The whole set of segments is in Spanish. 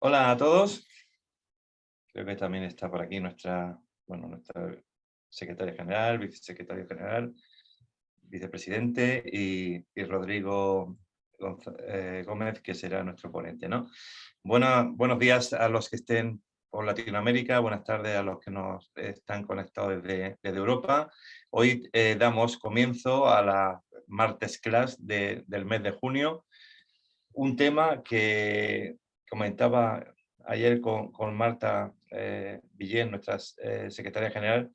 Hola a todos. Creo que también está por aquí nuestra secretaria general, vicesecretario general, vicepresidente y Rodrigo Gómez, que será nuestro ponente, ¿no? Buenos días a los que estén por Latinoamérica, buenas tardes a los que nos están conectados desde Europa. Hoy damos comienzo a la Martes Class del mes de junio, un tema que comentaba ayer con Marta Villén, nuestra secretaria general,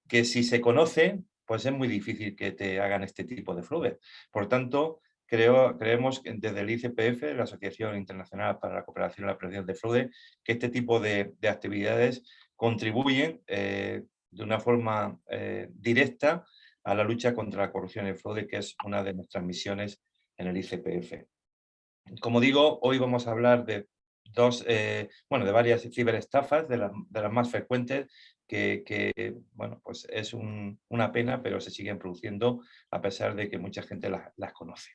que si se conoce, pues es muy difícil que te hagan este tipo de fraude. Por tanto, creemos que desde el ICPF, la Asociación Internacional para la Cooperación y la Prevención de Fraude, que este tipo de actividades contribuyen de una forma directa a la lucha contra la corrupción y el fraude, que es una de nuestras misiones en el ICPF. Como digo, hoy vamos a hablar de de varias ciberestafas, de las más frecuentes, bueno, pues es una pena, pero se siguen produciendo a pesar de que mucha gente las conoce.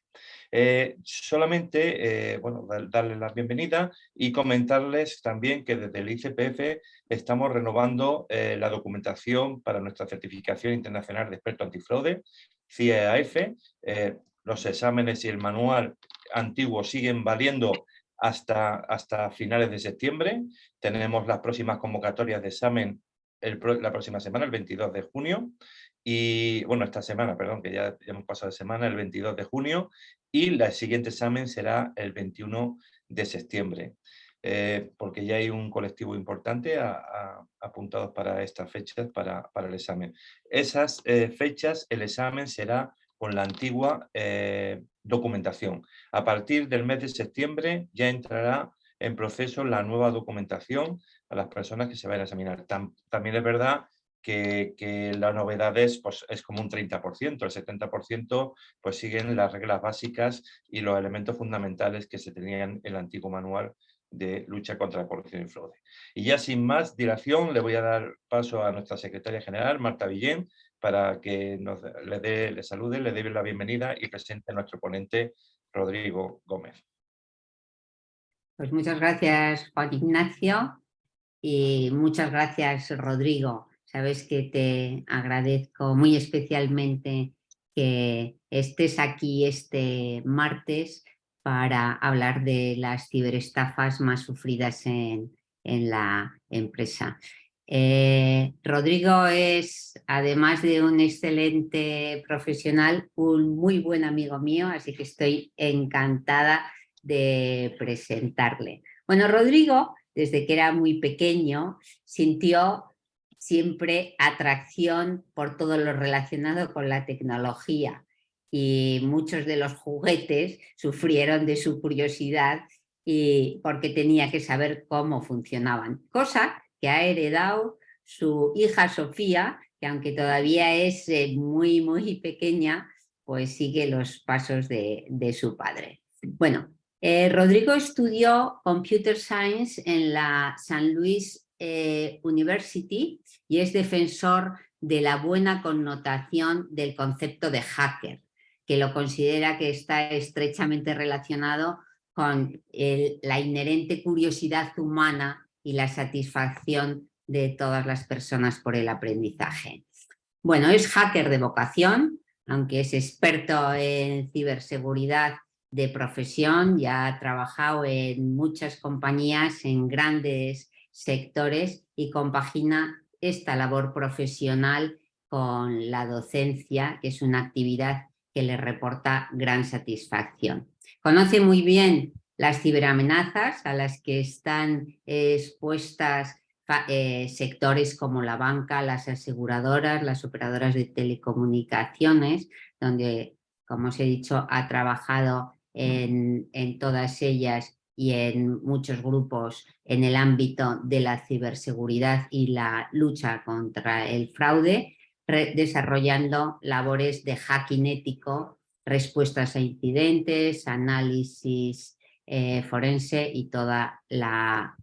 Darles la bienvenida y comentarles también que desde el ICPF estamos renovando la documentación para nuestra certificación internacional de experto antifraude, CIEAF. Los exámenes y el manual antiguos siguen valiendo hasta finales de septiembre. Tenemos las próximas convocatorias de examen la próxima semana, el 22 de junio. Y bueno, esta semana, perdón, que ya hemos pasado de semana, el 22 de junio. Y el siguiente examen será el 21 de septiembre. Porque ya hay un colectivo importante apuntados para estas fechas, para el examen. Esas fechas, el examen será con la antigua documentación. A partir del mes de septiembre ya entrará en proceso la nueva documentación a las personas que se vayan a examinar. También es verdad que la novedad pues, es como un 30%, el 70% pues siguen las reglas básicas y los elementos fundamentales que se tenían en el antiguo manual de lucha contra la corrupción y fraude. Y ya sin más dilación le voy a dar paso a nuestra secretaria general, Marta Villén, para que le salude, le dé la bienvenida y presente a nuestro ponente, Rodrigo Gómez. Pues muchas gracias, Juan Ignacio, y muchas gracias, Rodrigo. Sabes que te agradezco muy especialmente que estés aquí este martes para hablar de las ciberestafas más sufridas en la empresa. Rodrigo es, además de un excelente profesional, un muy buen amigo mío, así que estoy encantada de presentarle. Bueno, Rodrigo, desde que era muy pequeño, sintió siempre atracción por todo lo relacionado con la tecnología y muchos de los juguetes sufrieron de su curiosidad y porque tenía que saber cómo funcionaban, cosa que ha heredado su hija Sofía, que aunque todavía es muy pequeña, pues sigue los pasos de su padre. Bueno, Rodrigo estudió Computer Science en la San Luis University y es defensor de la buena connotación del concepto de hacker, que lo considera que está estrechamente relacionado con la inherente curiosidad humana y la satisfacción de todas las personas por el aprendizaje. Bueno, es hacker de vocación, aunque es experto en ciberseguridad de profesión, ya ha trabajado en muchas compañías, en grandes sectores y compagina esta labor profesional con la docencia, que es una actividad que le reporta gran satisfacción. Conoce muy bien las ciberamenazas a las que están expuestas sectores como la banca, las aseguradoras, las operadoras de telecomunicaciones, donde, como os he dicho, ha trabajado en todas ellas y en muchos grupos en el ámbito de la ciberseguridad y la lucha contra el fraude, desarrollando labores de hacking ético, respuestas a incidentes, análisis forense y toda la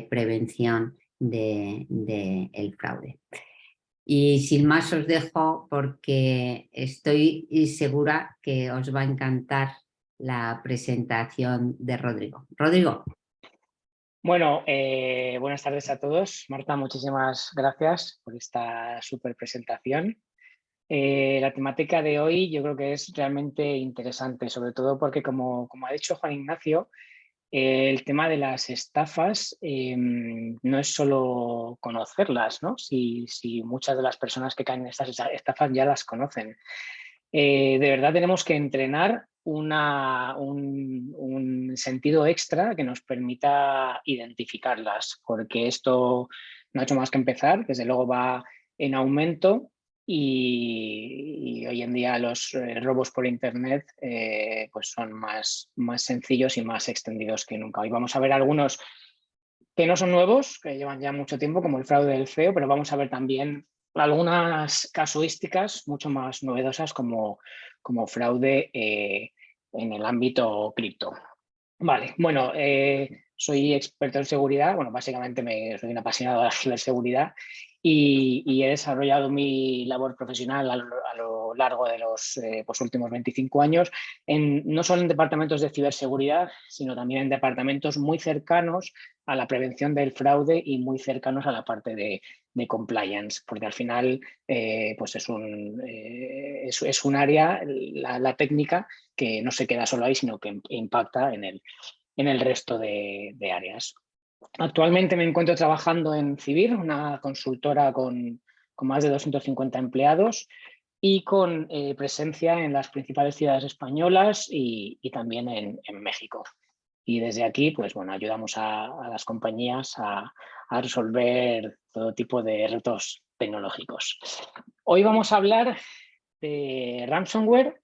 prevención del fraude. Y sin más os dejo porque estoy segura que os va a encantar la presentación de Rodrigo. Rodrigo. Bueno, buenas tardes a todos. Marta, muchísimas gracias por esta súper presentación. La temática de hoy yo creo que es realmente interesante, sobre todo porque, como ha dicho Juan Ignacio, el tema de las estafas no es solo conocerlas, ¿no? Si muchas de las personas que caen en estas estafas ya las conocen. De verdad tenemos que entrenar un sentido extra que nos permita identificarlas, porque esto no ha hecho más que empezar, desde luego va en aumento y hoy en día los robos por internet pues son más sencillos y más extendidos que nunca. Hoy vamos a ver algunos que no son nuevos, que llevan ya mucho tiempo, como el fraude del CEO, pero vamos a ver también algunas casuísticas mucho más novedosas como fraude en el ámbito cripto. Vale, bueno, soy experto en seguridad, bueno, básicamente soy un apasionado de la ciberseguridad y he desarrollado mi labor profesional a lo largo de los pues últimos 25 años, no solo en departamentos de ciberseguridad, sino también en departamentos muy cercanos a la prevención del fraude y muy cercanos a la parte de compliance, porque al final pues es un área, la técnica, que no se queda solo ahí, sino que impacta en el resto de áreas. Actualmente me encuentro trabajando en Civir, una consultora con más de 250 empleados y con presencia en las principales ciudades españolas y también en México. Y desde aquí, pues bueno, ayudamos a las compañías a resolver todo tipo de retos tecnológicos. Hoy vamos a hablar de ransomware.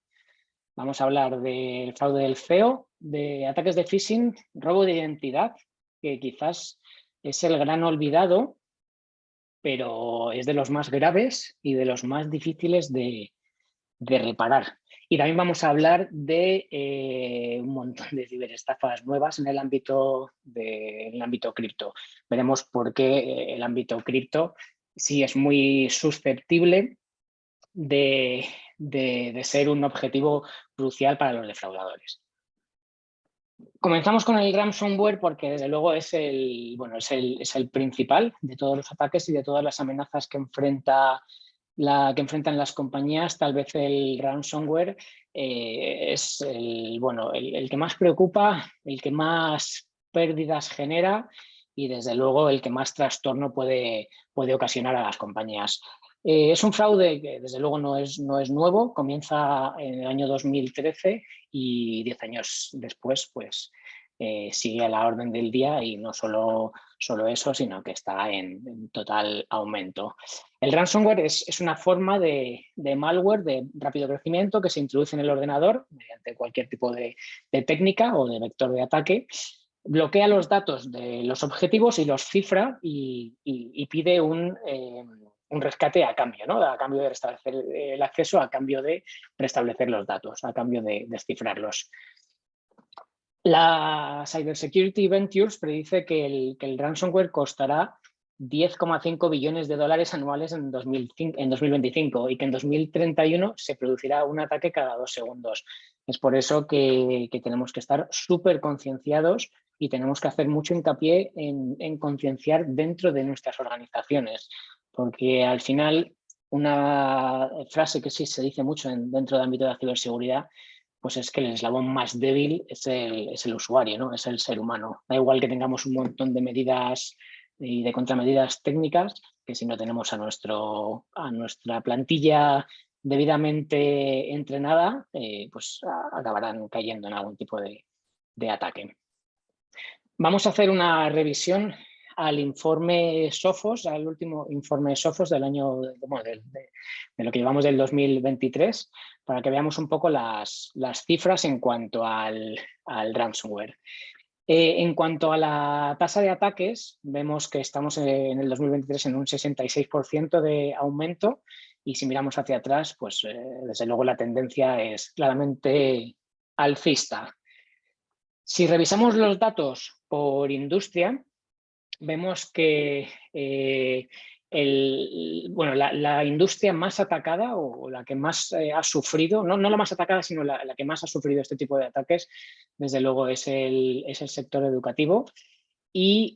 Vamos a hablar del fraude del CEO, de ataques de phishing, robo de identidad, que quizás es el gran olvidado, pero es de los más graves y de los más difíciles de reparar. Y también vamos a hablar de un montón de ciberestafas nuevas en el ámbito cripto. Veremos por qué el ámbito cripto sí es muy susceptible de ser un objetivo crucial para los defraudadores. Comenzamos con el ransomware porque desde luego es el principal de todos los ataques y de todas las amenazas que enfrentan las compañías. Tal vez el ransomware es el que más preocupa, el que más pérdidas genera y desde luego el que más trastorno puede ocasionar a las compañías. Es un fraude que desde luego no es nuevo, comienza en el año 2013 y 10 años después pues sigue a la orden del día y no solo eso, sino que está en total aumento. El ransomware es una forma de malware de rápido crecimiento que se introduce en el ordenador mediante cualquier tipo de técnica o de vector de ataque. Bloquea los datos de los objetivos y los cifra y pide un rescate a cambio, ¿no? A cambio de restablecer el acceso, a cambio de restablecer los datos, a cambio de descifrarlos. La Cybersecurity Ventures predice que el ransomware costará 10,5 billones de dólares anuales en 2025 y que en 2031 se producirá un ataque cada 2 segundos. Es por eso que tenemos que estar súper concienciados y tenemos que hacer mucho hincapié en concienciar dentro de nuestras organizaciones, porque al final una frase que sí se dice mucho dentro del ámbito de la ciberseguridad pues es que el eslabón más débil es el usuario, ¿no? Es el ser humano. Da igual que tengamos un montón de medidas y de contramedidas técnicas, que si no tenemos a nuestra plantilla debidamente entrenada, pues acabarán cayendo en algún tipo de ataque. Vamos a hacer una revisión al informe Sophos, al último informe Sophos del año, de lo que llevamos del 2023, para que veamos un poco las cifras en cuanto al ransomware. En cuanto a la tasa de ataques, vemos que estamos en el 2023 en un 66% de aumento y si miramos hacia atrás, pues desde luego la tendencia es claramente alcista. Si revisamos los datos por industria, vemos que la industria más atacada o la que más ha sufrido, no la más atacada, sino la que más ha sufrido este tipo de ataques, desde luego es el sector educativo. y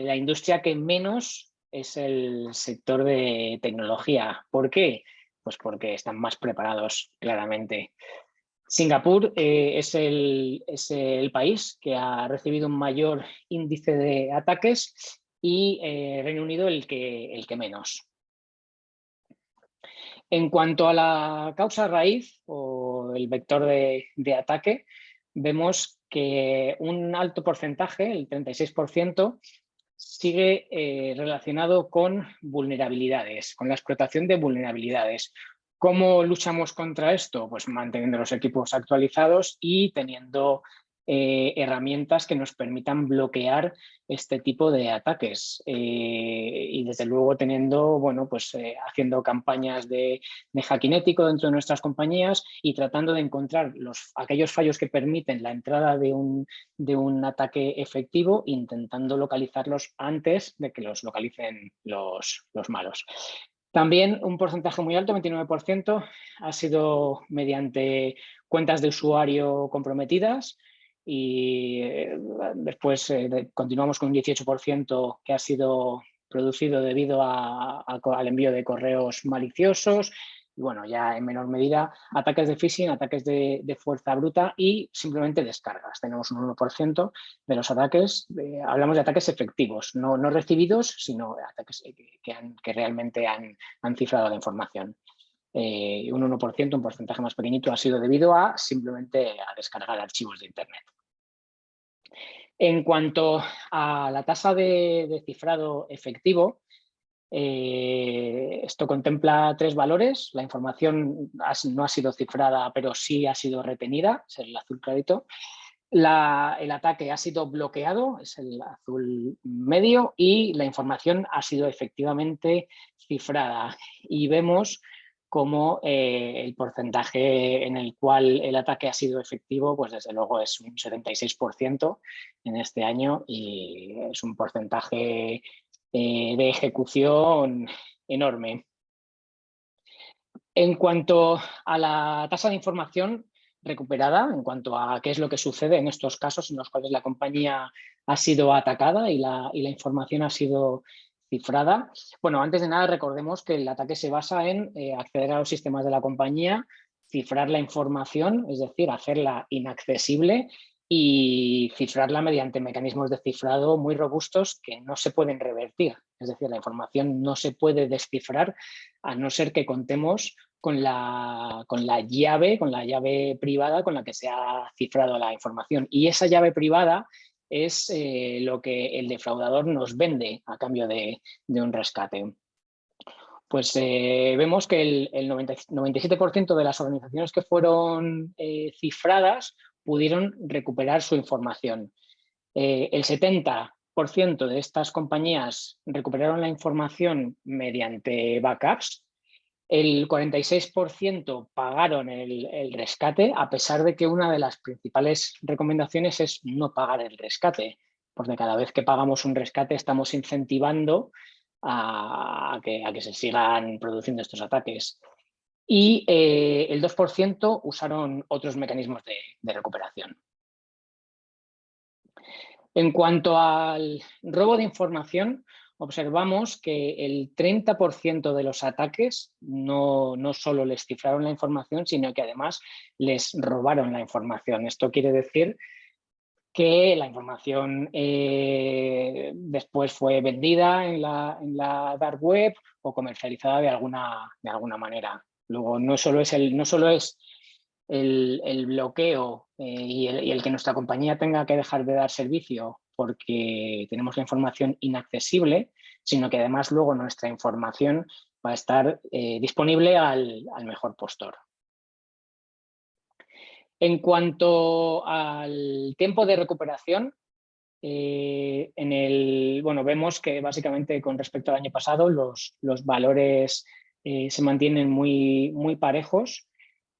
la industria que menos es el sector de tecnología. ¿Por qué? Pues porque están más preparados, claramente. Singapur es el país que ha recibido un mayor índice de ataques y Reino Unido el que menos. En cuanto a la causa raíz o el vector de ataque, vemos que un alto porcentaje, el 36%, sigue relacionado con vulnerabilidades, con la explotación de vulnerabilidades. ¿Cómo luchamos contra esto? Pues manteniendo los equipos actualizados y teniendo herramientas que nos permitan bloquear este tipo de ataques. Y desde luego teniendo, bueno, pues haciendo campañas de hacking ético dentro de nuestras compañías y tratando de encontrar aquellos fallos que permiten la entrada de un ataque efectivo, intentando localizarlos antes de que los localicen los malos. También un porcentaje muy alto, 29%, ha sido mediante cuentas de usuario comprometidas y después continuamos con un 18% que ha sido producido debido al envío de correos maliciosos. Y bueno, ya en menor medida, ataques de phishing, ataques de fuerza bruta y simplemente descargas. Tenemos un 1% de los ataques, hablamos de ataques efectivos, no recibidos, sino ataques que realmente han cifrado la información. Un 1%, un porcentaje más pequeñito, ha sido debido a simplemente a descargar archivos de Internet. En cuanto a la tasa de cifrado efectivo, esto contempla 3 valores. La información no ha sido cifrada, pero sí ha sido retenida, es el azul clarito. El ataque ha sido bloqueado, es el azul medio, y la información ha sido efectivamente cifrada. Y vemos como el porcentaje en el cual el ataque ha sido efectivo, pues desde luego es un 76% en este año y es un porcentaje de ejecución enorme. En cuanto a la tasa de información recuperada, en cuanto a qué es lo que sucede en estos casos en los cuales la compañía ha sido atacada y la información ha sido cifrada. Bueno, antes de nada recordemos que el ataque se basa en acceder a los sistemas de la compañía, cifrar la información, es decir, hacerla inaccesible y cifrarla mediante mecanismos de cifrado muy robustos que no se pueden revertir. Es decir, la información no se puede descifrar a no ser que contemos con la llave privada con la que se ha cifrado la información. Y esa llave privada es lo que el defraudador nos vende a cambio de un rescate. Pues vemos que el 97% de las organizaciones que fueron cifradas pudieron recuperar su información. El 70% de estas compañías recuperaron la información mediante backups. El 46% pagaron el rescate, a pesar de que una de las principales recomendaciones es no pagar el rescate, porque cada vez que pagamos un rescate estamos incentivando a que se sigan produciendo estos ataques. Y el 2% usaron otros mecanismos de recuperación. En cuanto al robo de información, observamos que el 30% de los ataques no solo les cifraron la información, sino que además les robaron la información. Esto quiere decir que la información después fue vendida en la dark web o comercializada de alguna manera. Luego, no solo es el bloqueo y el que nuestra compañía tenga que dejar de dar servicio porque tenemos la información inaccesible, sino que además luego nuestra información va a estar disponible al mejor postor. En cuanto al tiempo de recuperación, vemos que básicamente con respecto al año pasado los valores se mantienen muy parejos.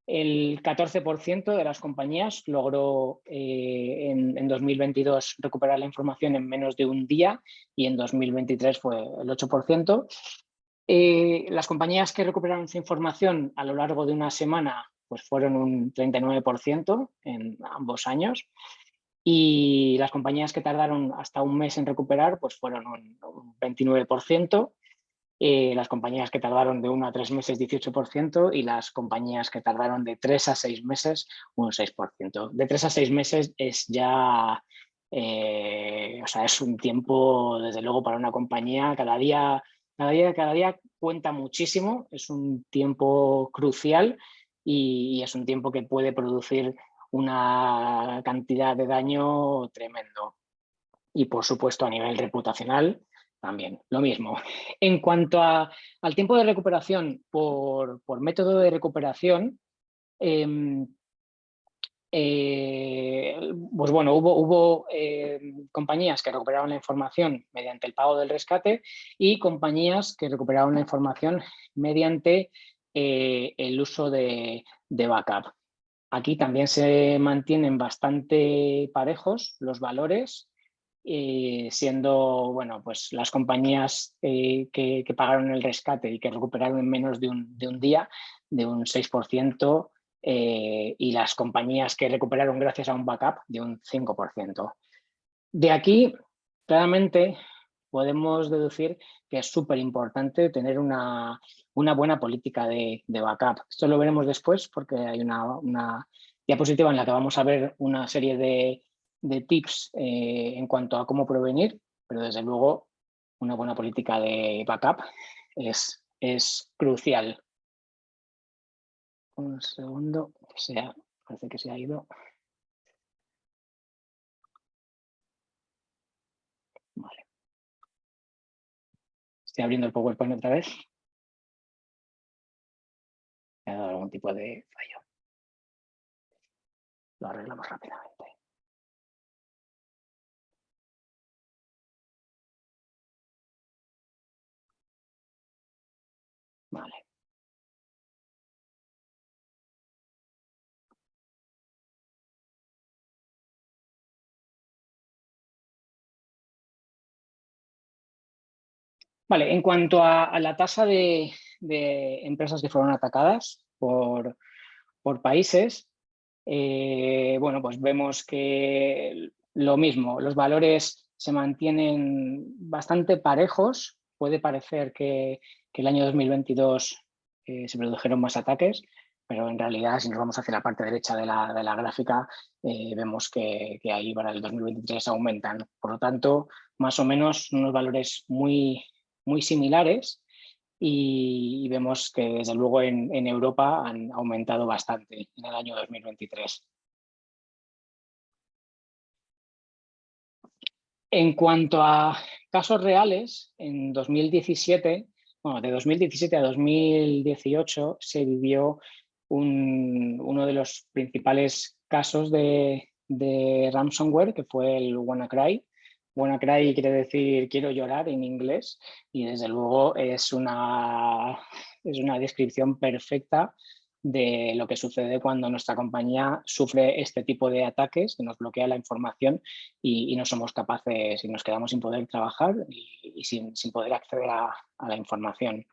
El 14% de las compañías logró en 2022 recuperar la información en menos de un día y en 2023 fue el 8%. Las compañías que recuperaron su información a lo largo de una semana pues fueron un 39% en ambos años. Y las compañías que tardaron hasta un mes en recuperar pues fueron un 29%, las compañías que tardaron de 1 a 3 meses 18% y las compañías que tardaron de 3 a 6 meses un 6%. De 3 a 6 meses es ya, o sea, es un tiempo desde luego para una compañía, cada día cuenta muchísimo, es un tiempo crucial y es un tiempo que puede producir una cantidad de daño tremendo. Y por supuesto a nivel reputacional también, lo mismo. En cuanto al tiempo de recuperación por método de recuperación, pues bueno, hubo compañías que recuperaron la información mediante el pago del rescate y compañías que recuperaron la información mediante el uso de backup. Aquí también se mantienen bastante parejos los valores, siendo bueno, pues las compañías que pagaron el rescate y que recuperaron en menos de un día, de un 6%, y las compañías que recuperaron gracias a un backup de un 5%. De aquí, claramente, podemos deducir que es súper importante tener una buena política de backup. Esto lo veremos después porque hay una diapositiva en la que vamos a ver una serie de tips en cuanto a cómo prevenir, pero desde luego una buena política de backup es crucial. Un segundo, parece que se ha ido. Vale. Estoy abriendo el PowerPoint otra vez. Me ha dado algún tipo de fallo. Lo arreglamos rápidamente. Vale. Vale, en cuanto a la tasa de empresas que fueron atacadas por países, bueno, pues vemos que lo mismo, los valores se mantienen bastante parejos. Puede parecer que el año 2022 se produjeron más ataques, pero en realidad si nos vamos hacia la parte derecha de la gráfica, vemos que ahí para el 2023 aumentan. Por lo tanto, más o menos unos valores muy similares y vemos que desde luego en Europa han aumentado bastante en el año 2023. En cuanto a casos reales, en 2017, bueno, de 2017 a 2018 se vivió uno de los principales casos de ransomware, que fue el WannaCry. WannaCry quiere decir quiero llorar en inglés y desde luego es una descripción perfecta de lo que sucede cuando nuestra compañía sufre este tipo de ataques, que nos bloquea la información y no somos capaces y nos quedamos sin poder trabajar y sin poder acceder a la información.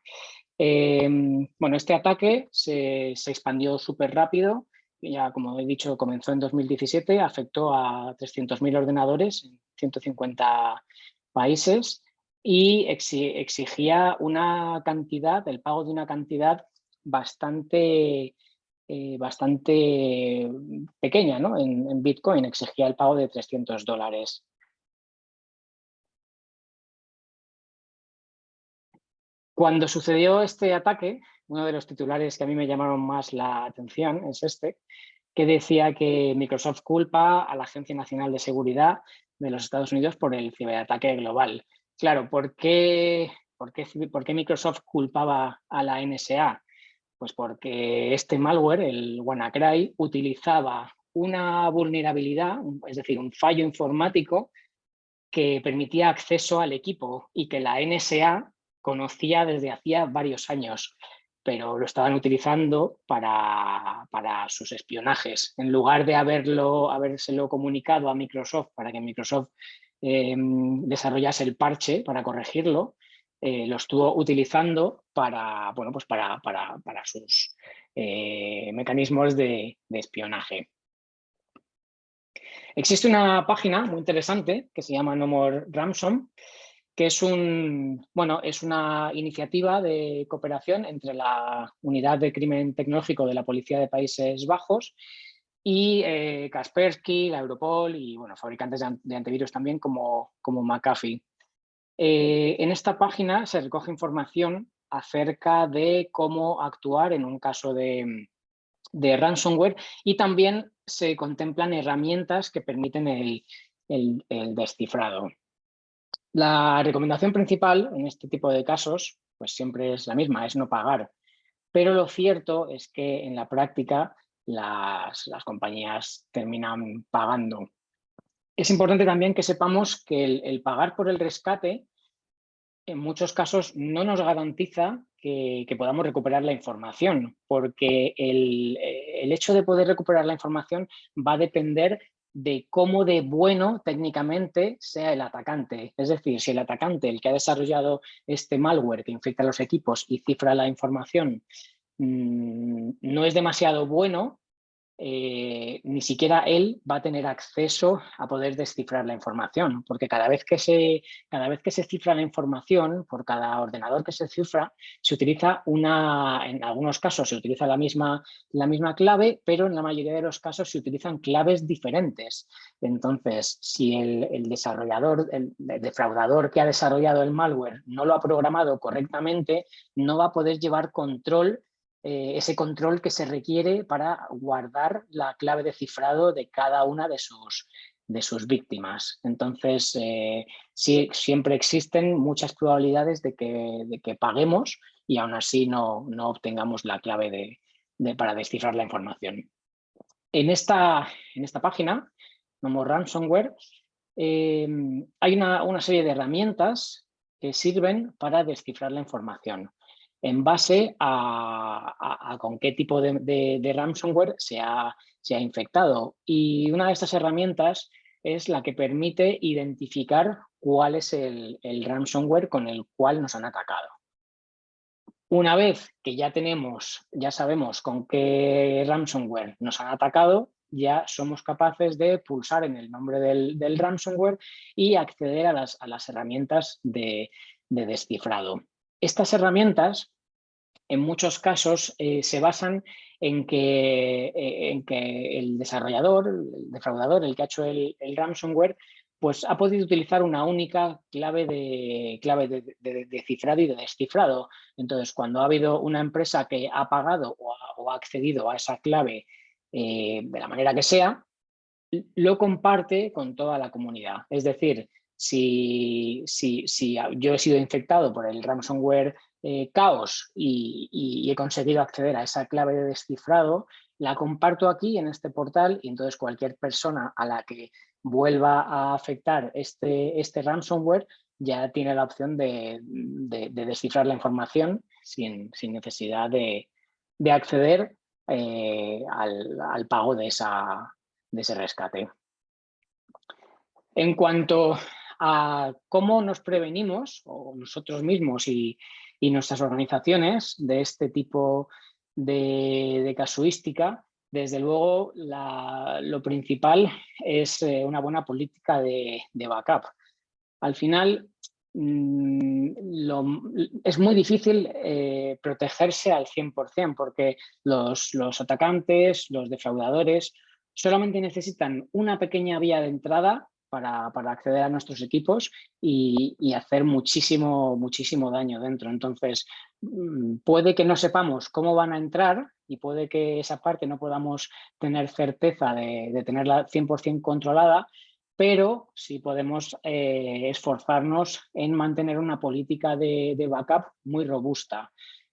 Bueno, este ataque se expandió súper rápido. Ya, como he dicho, comenzó en 2017, afectó a 300.000 ordenadores en 150 países y exigía el pago de una cantidad bastante pequeña, ¿no? En Bitcoin exigía el pago de $300. Cuando sucedió este ataque, uno de los titulares que a mí me llamaron más la atención es este, que decía que Microsoft culpa a la Agencia Nacional de Seguridad de los Estados Unidos por el ciberataque global. Claro, ¿por qué Microsoft culpaba a la NSA? Pues porque este malware, el WannaCry, utilizaba una vulnerabilidad, es decir, un fallo informático que permitía acceso al equipo y que la NSA conocía desde hacía varios años, pero lo estaban utilizando para sus espionajes. En lugar de habérselo comunicado a Microsoft para que Microsoft desarrollase el parche para corregirlo, lo estuvo utilizando para, bueno, pues para sus mecanismos de espionaje. Existe una página muy interesante que se llama No More Ransom, que es es una iniciativa de cooperación entre la Unidad de Crimen Tecnológico de la Policía de Países Bajos y Kaspersky, la Europol y fabricantes de antivirus también como McAfee. En esta página se recoge información acerca de cómo actuar en un caso de ransomware y también se contemplan herramientas que permiten el descifrado. La recomendación principal en este tipo de casos pues siempre es la misma, es no pagar. Pero lo cierto es que en la práctica las compañías terminan pagando. Es importante también que sepamos que el pagar por el rescate en muchos casos no nos garantiza que podamos recuperar la información, porque el hecho de poder recuperar la información va a depender de cómo de bueno técnicamente sea el atacante. Es decir, si el atacante, el que ha desarrollado este malware que infecta los equipos y cifra la información, no es demasiado bueno, ni siquiera él va a tener acceso a poder descifrar la información, porque cada vez que se cifra la información, por cada ordenador que se cifra, se utiliza en algunos casos se utiliza la misma clave, pero en la mayoría de los casos se utilizan claves diferentes. Entonces, si el desarrollador, el defraudador que ha desarrollado el malware no lo ha programado correctamente, no va a poder llevar ese control que se requiere para guardar la clave de cifrado de cada una de sus víctimas. Entonces, sí, siempre existen muchas probabilidades de que paguemos y aún así no obtengamos la clave para descifrar la información. En esta página, No More Ransomware, hay una serie de herramientas que sirven para descifrar la información en base a con qué tipo de ransomware se ha infectado. Y una de estas herramientas es la que permite identificar cuál es el ransomware con el cual nos han atacado. Una vez que ya sabemos con qué ransomware nos han atacado, ya somos capaces de pulsar en el nombre del ransomware y acceder a las herramientas de descifrado. Estas herramientas, en muchos casos, se basan en que el desarrollador, el defraudador, el que ha hecho el ransomware, pues ha podido utilizar una única clave de cifrado y de descifrado. Entonces, cuando ha habido una empresa que ha pagado o ha accedido a esa clave de la manera que sea, lo comparte con toda la comunidad. Es decir, si yo he sido infectado por el ransomware Chaos y he conseguido acceder a esa clave de descifrado, la comparto aquí en este portal y entonces cualquier persona a la que vuelva a afectar este ransomware ya tiene la opción de descifrar la información sin necesidad de acceder al pago de ese rescate. En cuanto a cómo nos prevenimos, o nosotros mismos y nuestras organizaciones, de este tipo de casuística, desde luego lo principal es una buena política de backup. Al final, es muy difícil protegerse al 100% porque los atacantes, los defraudadores, solamente necesitan una pequeña vía de entrada para acceder a nuestros equipos y hacer muchísimo daño dentro. Entonces, puede que no sepamos cómo van a entrar y puede que esa parte no podamos tener certeza de tenerla 100% controlada, pero sí podemos esforzarnos en mantener una política de backup muy robusta,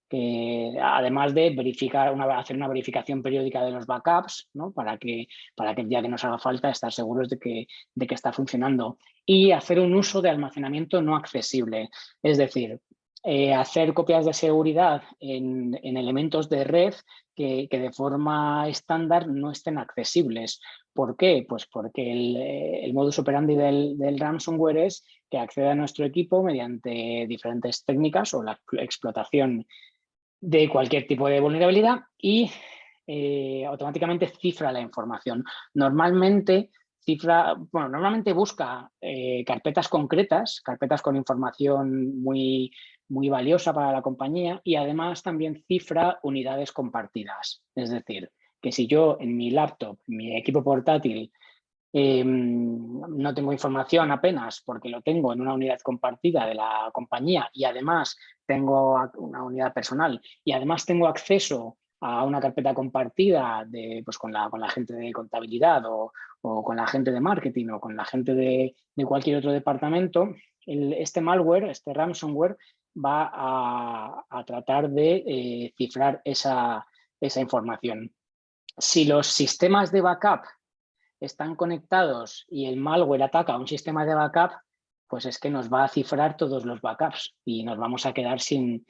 que además de hacer una verificación periódica de los backups, ¿no? para que el día que nos haga falta estar seguros de que está funcionando, y hacer un uso de almacenamiento no accesible, es decir, hacer copias de seguridad en elementos de red que de forma estándar no estén accesibles. ¿Por qué? Pues porque el modus operandi del ransomware es que accede a nuestro equipo mediante diferentes técnicas o la explotación de cualquier tipo de vulnerabilidad y automáticamente cifra la información. Normalmente normalmente busca carpetas concretas, carpetas con información muy valiosa para la compañía, y además también cifra unidades compartidas. Es decir, que si yo en mi laptop, en mi equipo portátil, no tengo información apenas porque lo tengo en una unidad compartida de la compañía y además tengo una unidad personal y además tengo acceso a una carpeta compartida pues con la gente de contabilidad o con la gente de marketing o con la gente de cualquier otro departamento, este malware, este ransomware, va a tratar de cifrar esa información. Si los sistemas de backup están conectados y el malware ataca a un sistema de backup, pues es que nos va a cifrar todos los backups y nos vamos a quedar sin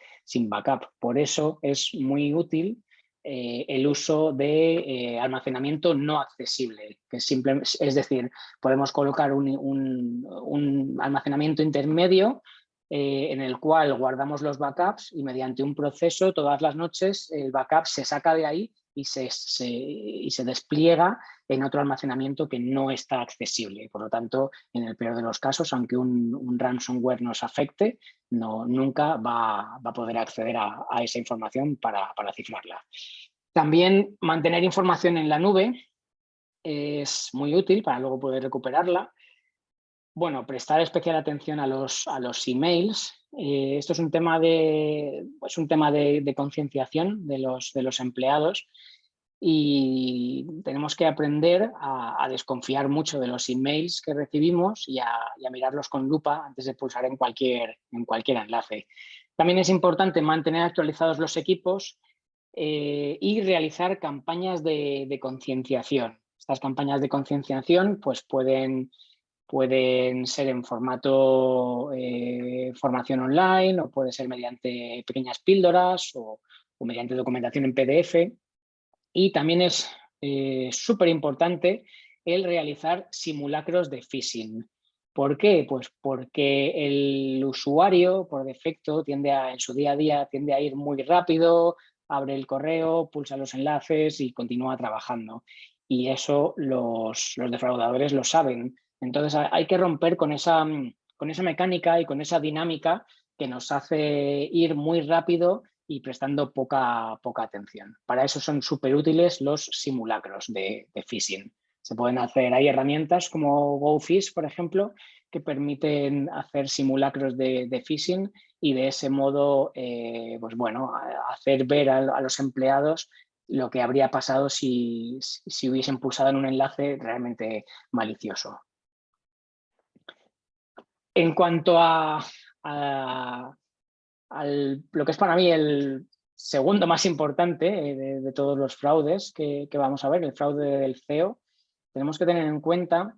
backup. Por eso es muy útil el uso de almacenamiento no accesible, que es decir, podemos colocar un almacenamiento intermedio en el cual guardamos los backups y mediante un proceso todas las noches el backup se saca de ahí y se despliega en otro almacenamiento que no está accesible. Por lo tanto, en el peor de los casos, aunque un ransomware nos afecte, nunca va a poder acceder a esa información para cifrarla. También mantener información en la nube es muy útil para luego poder recuperarla. Bueno, prestar especial atención a los emails. Esto es un tema de concienciación de los empleados y tenemos que aprender a desconfiar mucho de los emails que recibimos y a mirarlos con lupa antes de pulsar en cualquier enlace. También es importante mantener actualizados los equipos y realizar campañas de concienciación. Estas campañas de concienciación pues pueden ser en formato formación online o puede ser mediante pequeñas píldoras o mediante documentación en PDF. Y también es súper importante el realizar simulacros de phishing. ¿Por qué? Pues porque el usuario por defecto en su día a día tiende a ir muy rápido, abre el correo, pulsa los enlaces y continúa trabajando. Y eso los defraudadores lo saben. Entonces hay que romper con esa mecánica y con esa dinámica que nos hace ir muy rápido y prestando poca atención. Para eso son súper útiles los simulacros de phishing. Se pueden hacer, hay herramientas como GoPhish, por ejemplo, que permiten hacer simulacros de phishing y de ese modo, pues bueno, hacer ver a los empleados lo que habría pasado si hubiesen pulsado en un enlace realmente malicioso. En cuanto a lo que es para mí el segundo más importante de todos los fraudes que vamos a ver, el fraude del CEO, tenemos que tener en cuenta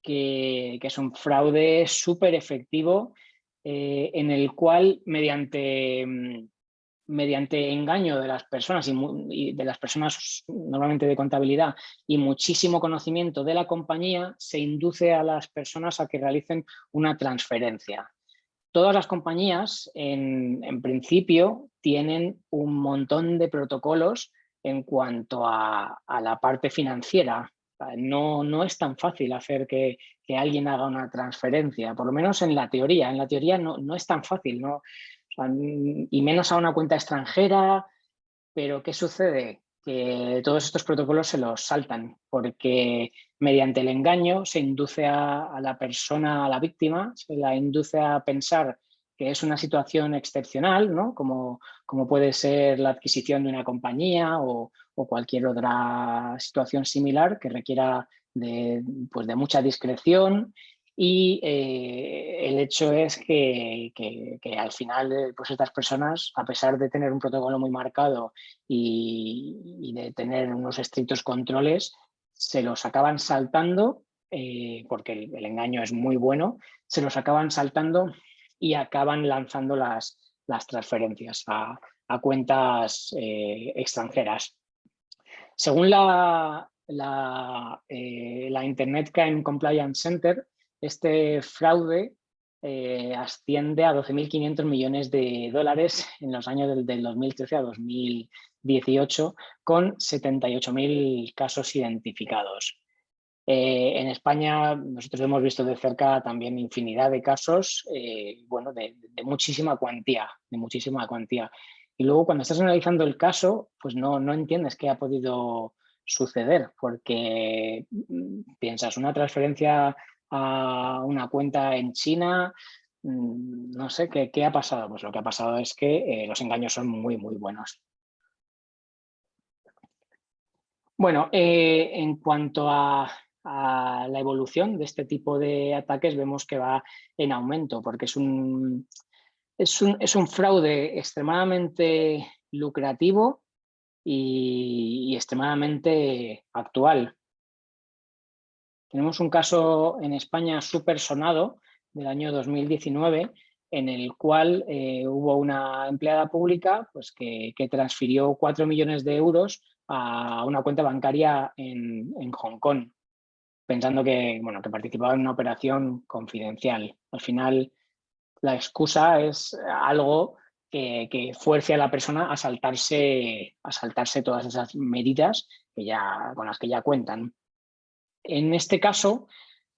que es un fraude súper efectivo en el cual mediante engaño de las personas y de las personas normalmente de contabilidad y muchísimo conocimiento de la compañía, se induce a las personas a que realicen una transferencia. Todas las compañías, en principio, tienen un montón de protocolos en cuanto a la parte financiera. No es tan fácil hacer que alguien haga una transferencia, por lo menos en la teoría. En la teoría no es tan fácil, ¿no? O sea, y menos a una cuenta extranjera. Pero ¿qué sucede? Que todos estos protocolos se los saltan porque mediante el engaño se induce a la persona, a la víctima, se la induce a pensar que es una situación excepcional, ¿no? Como puede ser la adquisición de una compañía o cualquier otra situación similar que requiera de mucha discreción. Y el hecho es que al final pues estas personas, a pesar de tener un protocolo muy marcado y de tener unos estrictos controles, se los acaban saltando porque el engaño es muy bueno, se los acaban saltando y acaban lanzando las transferencias a cuentas extranjeras. Según la Internet Crime Compliance Center, este fraude asciende a 12.500 millones de dólares en los años del 2013 a 2018, con 78.000 casos identificados. En España nosotros hemos visto de cerca también infinidad de casos, bueno, de muchísima cuantía, Y luego cuando estás analizando el caso, pues no entiendes qué ha podido suceder, porque piensas una transferencia a una cuenta en China, no sé, ¿qué ha pasado? Pues lo que ha pasado es que los engaños son muy, muy buenos. Bueno, en cuanto a la evolución de este tipo de ataques, vemos que va en aumento, porque es un fraude extremadamente lucrativo y extremadamente actual. Tenemos un caso en España súper sonado del año 2019 en el cual hubo una empleada pública pues, que transfirió 4 millones de euros a una cuenta bancaria en Hong Kong, pensando que, bueno, que participaba en una operación confidencial. Al final, la excusa es algo que fuerce a la persona a saltarse todas esas medidas con las que ya cuentan. En este caso,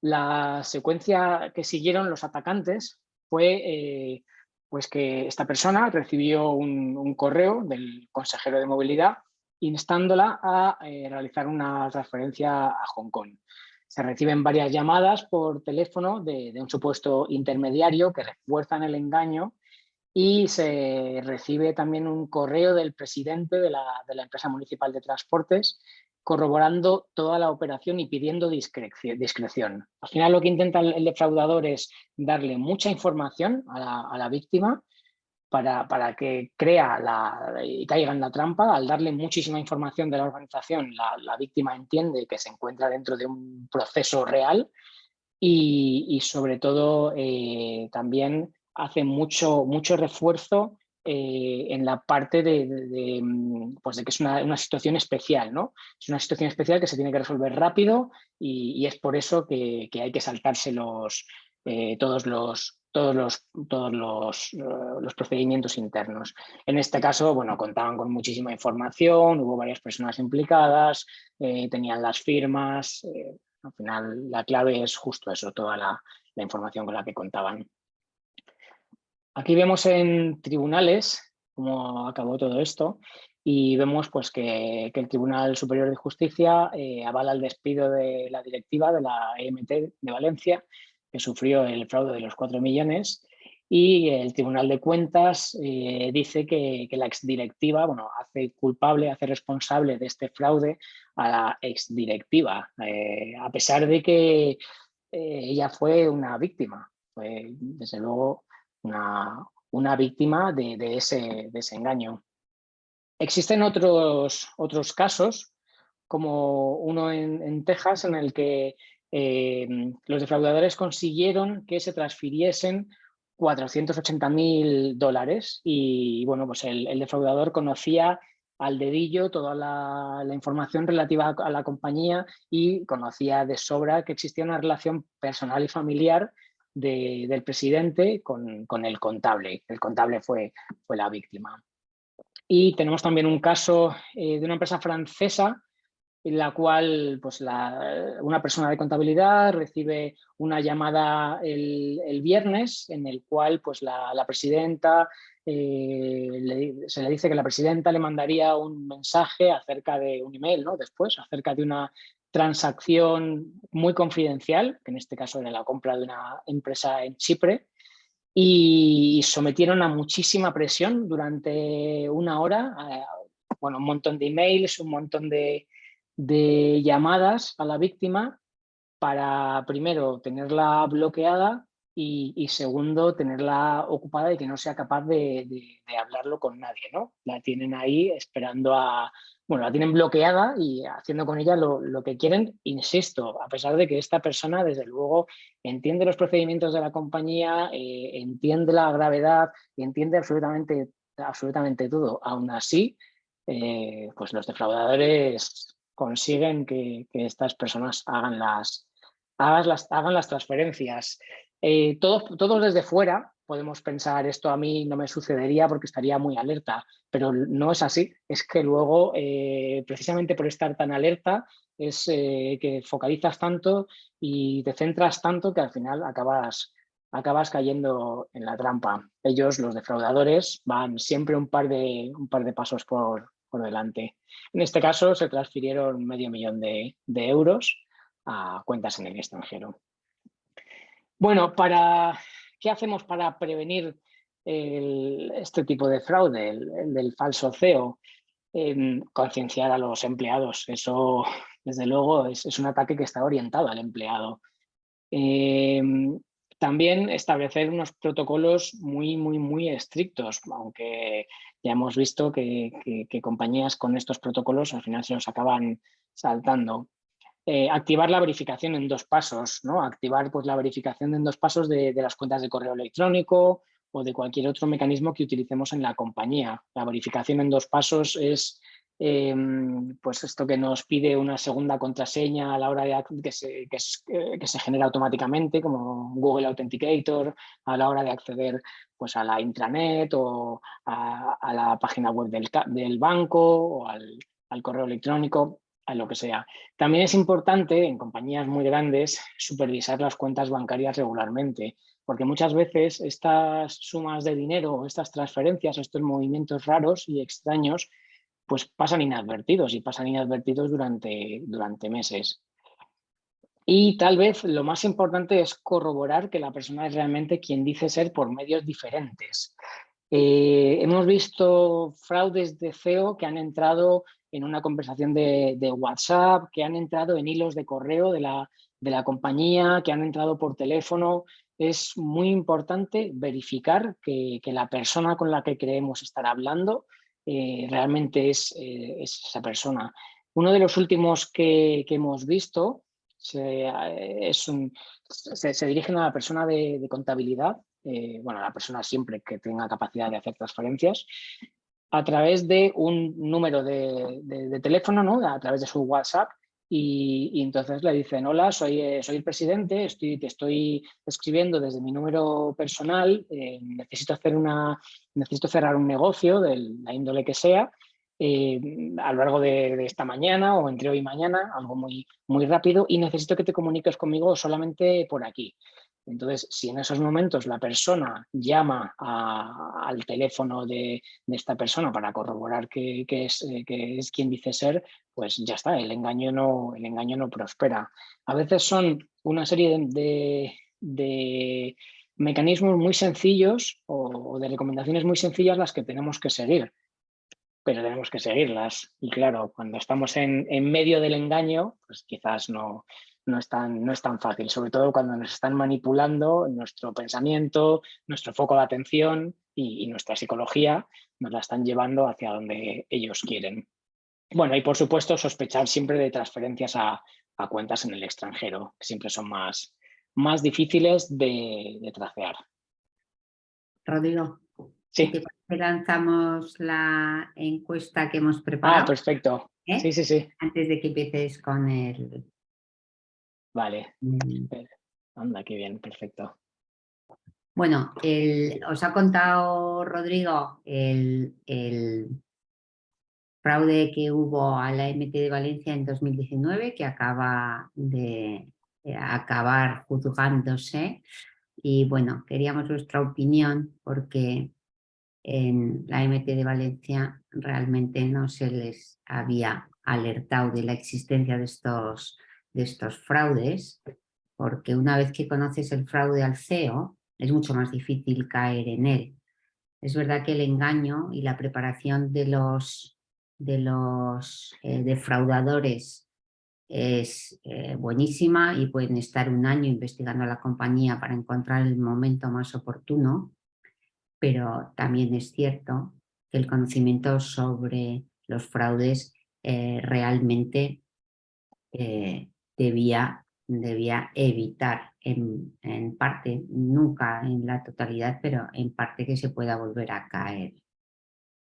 la secuencia que siguieron los atacantes fue pues que esta persona recibió un correo del consejero de movilidad instándola a realizar una transferencia a Hong Kong. Se reciben varias llamadas por teléfono de un supuesto intermediario que refuerzan el engaño y se recibe también un correo del presidente de la empresa municipal de transportes corroborando toda la operación y pidiendo discreción. Al final lo que intenta el defraudador es darle mucha información a la víctima para que crea y caiga en la trampa. Al darle muchísima información de la organización, la víctima entiende que se encuentra dentro de un proceso real y sobre todo también hace mucho refuerzo en la parte pues de que es una situación especial, ¿no? Es una situación especial que se tiene que resolver rápido y es por eso que hay que saltarse todos los procedimientos internos. En este caso, bueno, contaban con muchísima información, hubo varias personas implicadas, tenían las firmas. Al final, la clave es justo eso, toda la información con la que contaban. Aquí vemos en tribunales cómo acabó todo esto y vemos pues, que el Tribunal Superior de Justicia avala el despido de la directiva de la EMT de Valencia, que sufrió el fraude de los 4 millones, y el Tribunal de Cuentas dice que la exdirectiva, bueno, hace responsable de este fraude a la exdirectiva, a pesar de que ella fue una víctima, fue desde luego una víctima de ese engaño. Existen otros casos, como uno en Texas, en el que los defraudadores consiguieron que se transfiriesen $480.000 y bueno, pues el defraudador conocía al dedillo toda la información relativa a la compañía y conocía de sobra que existía una relación personal y familiar del presidente con el contable. El contable fue la víctima. Y tenemos también un caso de una empresa francesa en la cual pues, una persona de contabilidad recibe una llamada el viernes en el cual pues, la presidenta se le dice que la presidenta le mandaría un mensaje acerca de un email, ¿no? Después, acerca de una transacción muy confidencial, que en este caso era la compra de una empresa en Chipre, y sometieron a muchísima presión durante una hora, bueno, un montón de emails, un montón de llamadas a la víctima para, primero, tenerla bloqueada y segundo, tenerla ocupada y que no sea capaz de hablarlo con nadie, ¿no? La tienen ahí esperando bueno, la tienen bloqueada y haciendo con ella lo que quieren, insisto, a pesar de que esta persona, desde luego, entiende los procedimientos de la compañía, entiende la gravedad y entiende absolutamente todo. Aún así, pues los defraudadores consiguen que estas personas hagan las transferencias. Todos desde fuera podemos pensar esto a mí no me sucedería porque estaría muy alerta, pero no es así. Es que luego, precisamente por estar tan alerta, es que focalizas tanto y te centras tanto que al final acabas cayendo en la trampa. Ellos, los defraudadores, van siempre un par de pasos por delante. En este caso se transfirieron $500.000 de euros a cuentas en el extranjero. Bueno, ¿qué hacemos para prevenir este tipo de fraude, el del falso CEO? Concienciar a los empleados. Eso, desde luego, es un ataque que está orientado al empleado. También establecer unos protocolos muy estrictos, aunque ya hemos visto que compañías con estos protocolos al final se los acaban saltando. Activar la verificación en 2 pasos, ¿no? Activar pues, la verificación en 2 pasos de las cuentas de correo electrónico o de cualquier otro mecanismo que utilicemos en la compañía. La verificación en 2 pasos es pues esto que nos pide una segunda contraseña a la hora de que se genera automáticamente, como Google Authenticator, a la hora de acceder pues, a la intranet o a la página web del banco o al correo electrónico, a lo que sea. También es importante en compañías muy grandes supervisar las cuentas bancarias regularmente, porque muchas veces estas sumas de dinero, estas transferencias, estos movimientos raros y extraños, pues pasan inadvertidos y pasan inadvertidos durante meses. Y tal vez lo más importante es corroborar que la persona es realmente quien dice ser por medios diferentes. Hemos visto fraudes de CEO que han entrado en una conversación de WhatsApp, que han entrado en hilos de correo de la compañía, que han entrado por teléfono. Es muy importante verificar que la persona con la que creemos estar hablando realmente es esa persona. Uno de los últimos que hemos visto se dirigen a la persona de contabilidad, bueno, la persona siempre que tenga capacidad de hacer transferencias, a través de un número de teléfono, ¿no? A través de su WhatsApp, y entonces le dicen: hola, soy el presidente, te estoy escribiendo desde mi número personal, necesito cerrar un negocio de la índole que sea, a lo largo de esta mañana o entre hoy y mañana, algo muy rápido, y necesito que te comuniques conmigo solamente por aquí. Entonces, si en esos momentos la persona llama al teléfono de esta persona para corroborar que es quien dice ser, pues ya está, el engaño no prospera. A veces son una serie de mecanismos muy sencillos o de recomendaciones muy sencillas las que tenemos que seguir, pero tenemos que seguirlas. Y claro, cuando estamos en medio del engaño, pues quizás no es tan fácil, sobre todo cuando nos están manipulando nuestro pensamiento, nuestro foco de atención y nuestra psicología, nos la están llevando hacia donde ellos quieren. Bueno, y por supuesto sospechar siempre de transferencias a cuentas en el extranjero, que siempre son más difíciles de tracear. Rodrigo, Sí. ¿te parece que lanzamos la encuesta que hemos preparado? Perfecto. Sí. Antes de que empieces con el... Vale. Anda, qué bien, perfecto. Bueno, os ha contado Rodrigo el fraude que hubo a la MT de Valencia en 2019, que acaba de acabar juzgándose. Y bueno, queríamos vuestra opinión porque en la MT de Valencia realmente no se les había alertado de la existencia de estos fraudes, porque una vez que conoces el fraude al CEO es mucho más difícil caer en él. Es verdad que el engaño y la preparación de los defraudadores es buenísima y pueden estar un año investigando a la compañía para encontrar el momento más oportuno, pero también es cierto que el conocimiento sobre los fraudes realmente debía evitar en parte, nunca en la totalidad, pero en parte que se pueda volver a caer.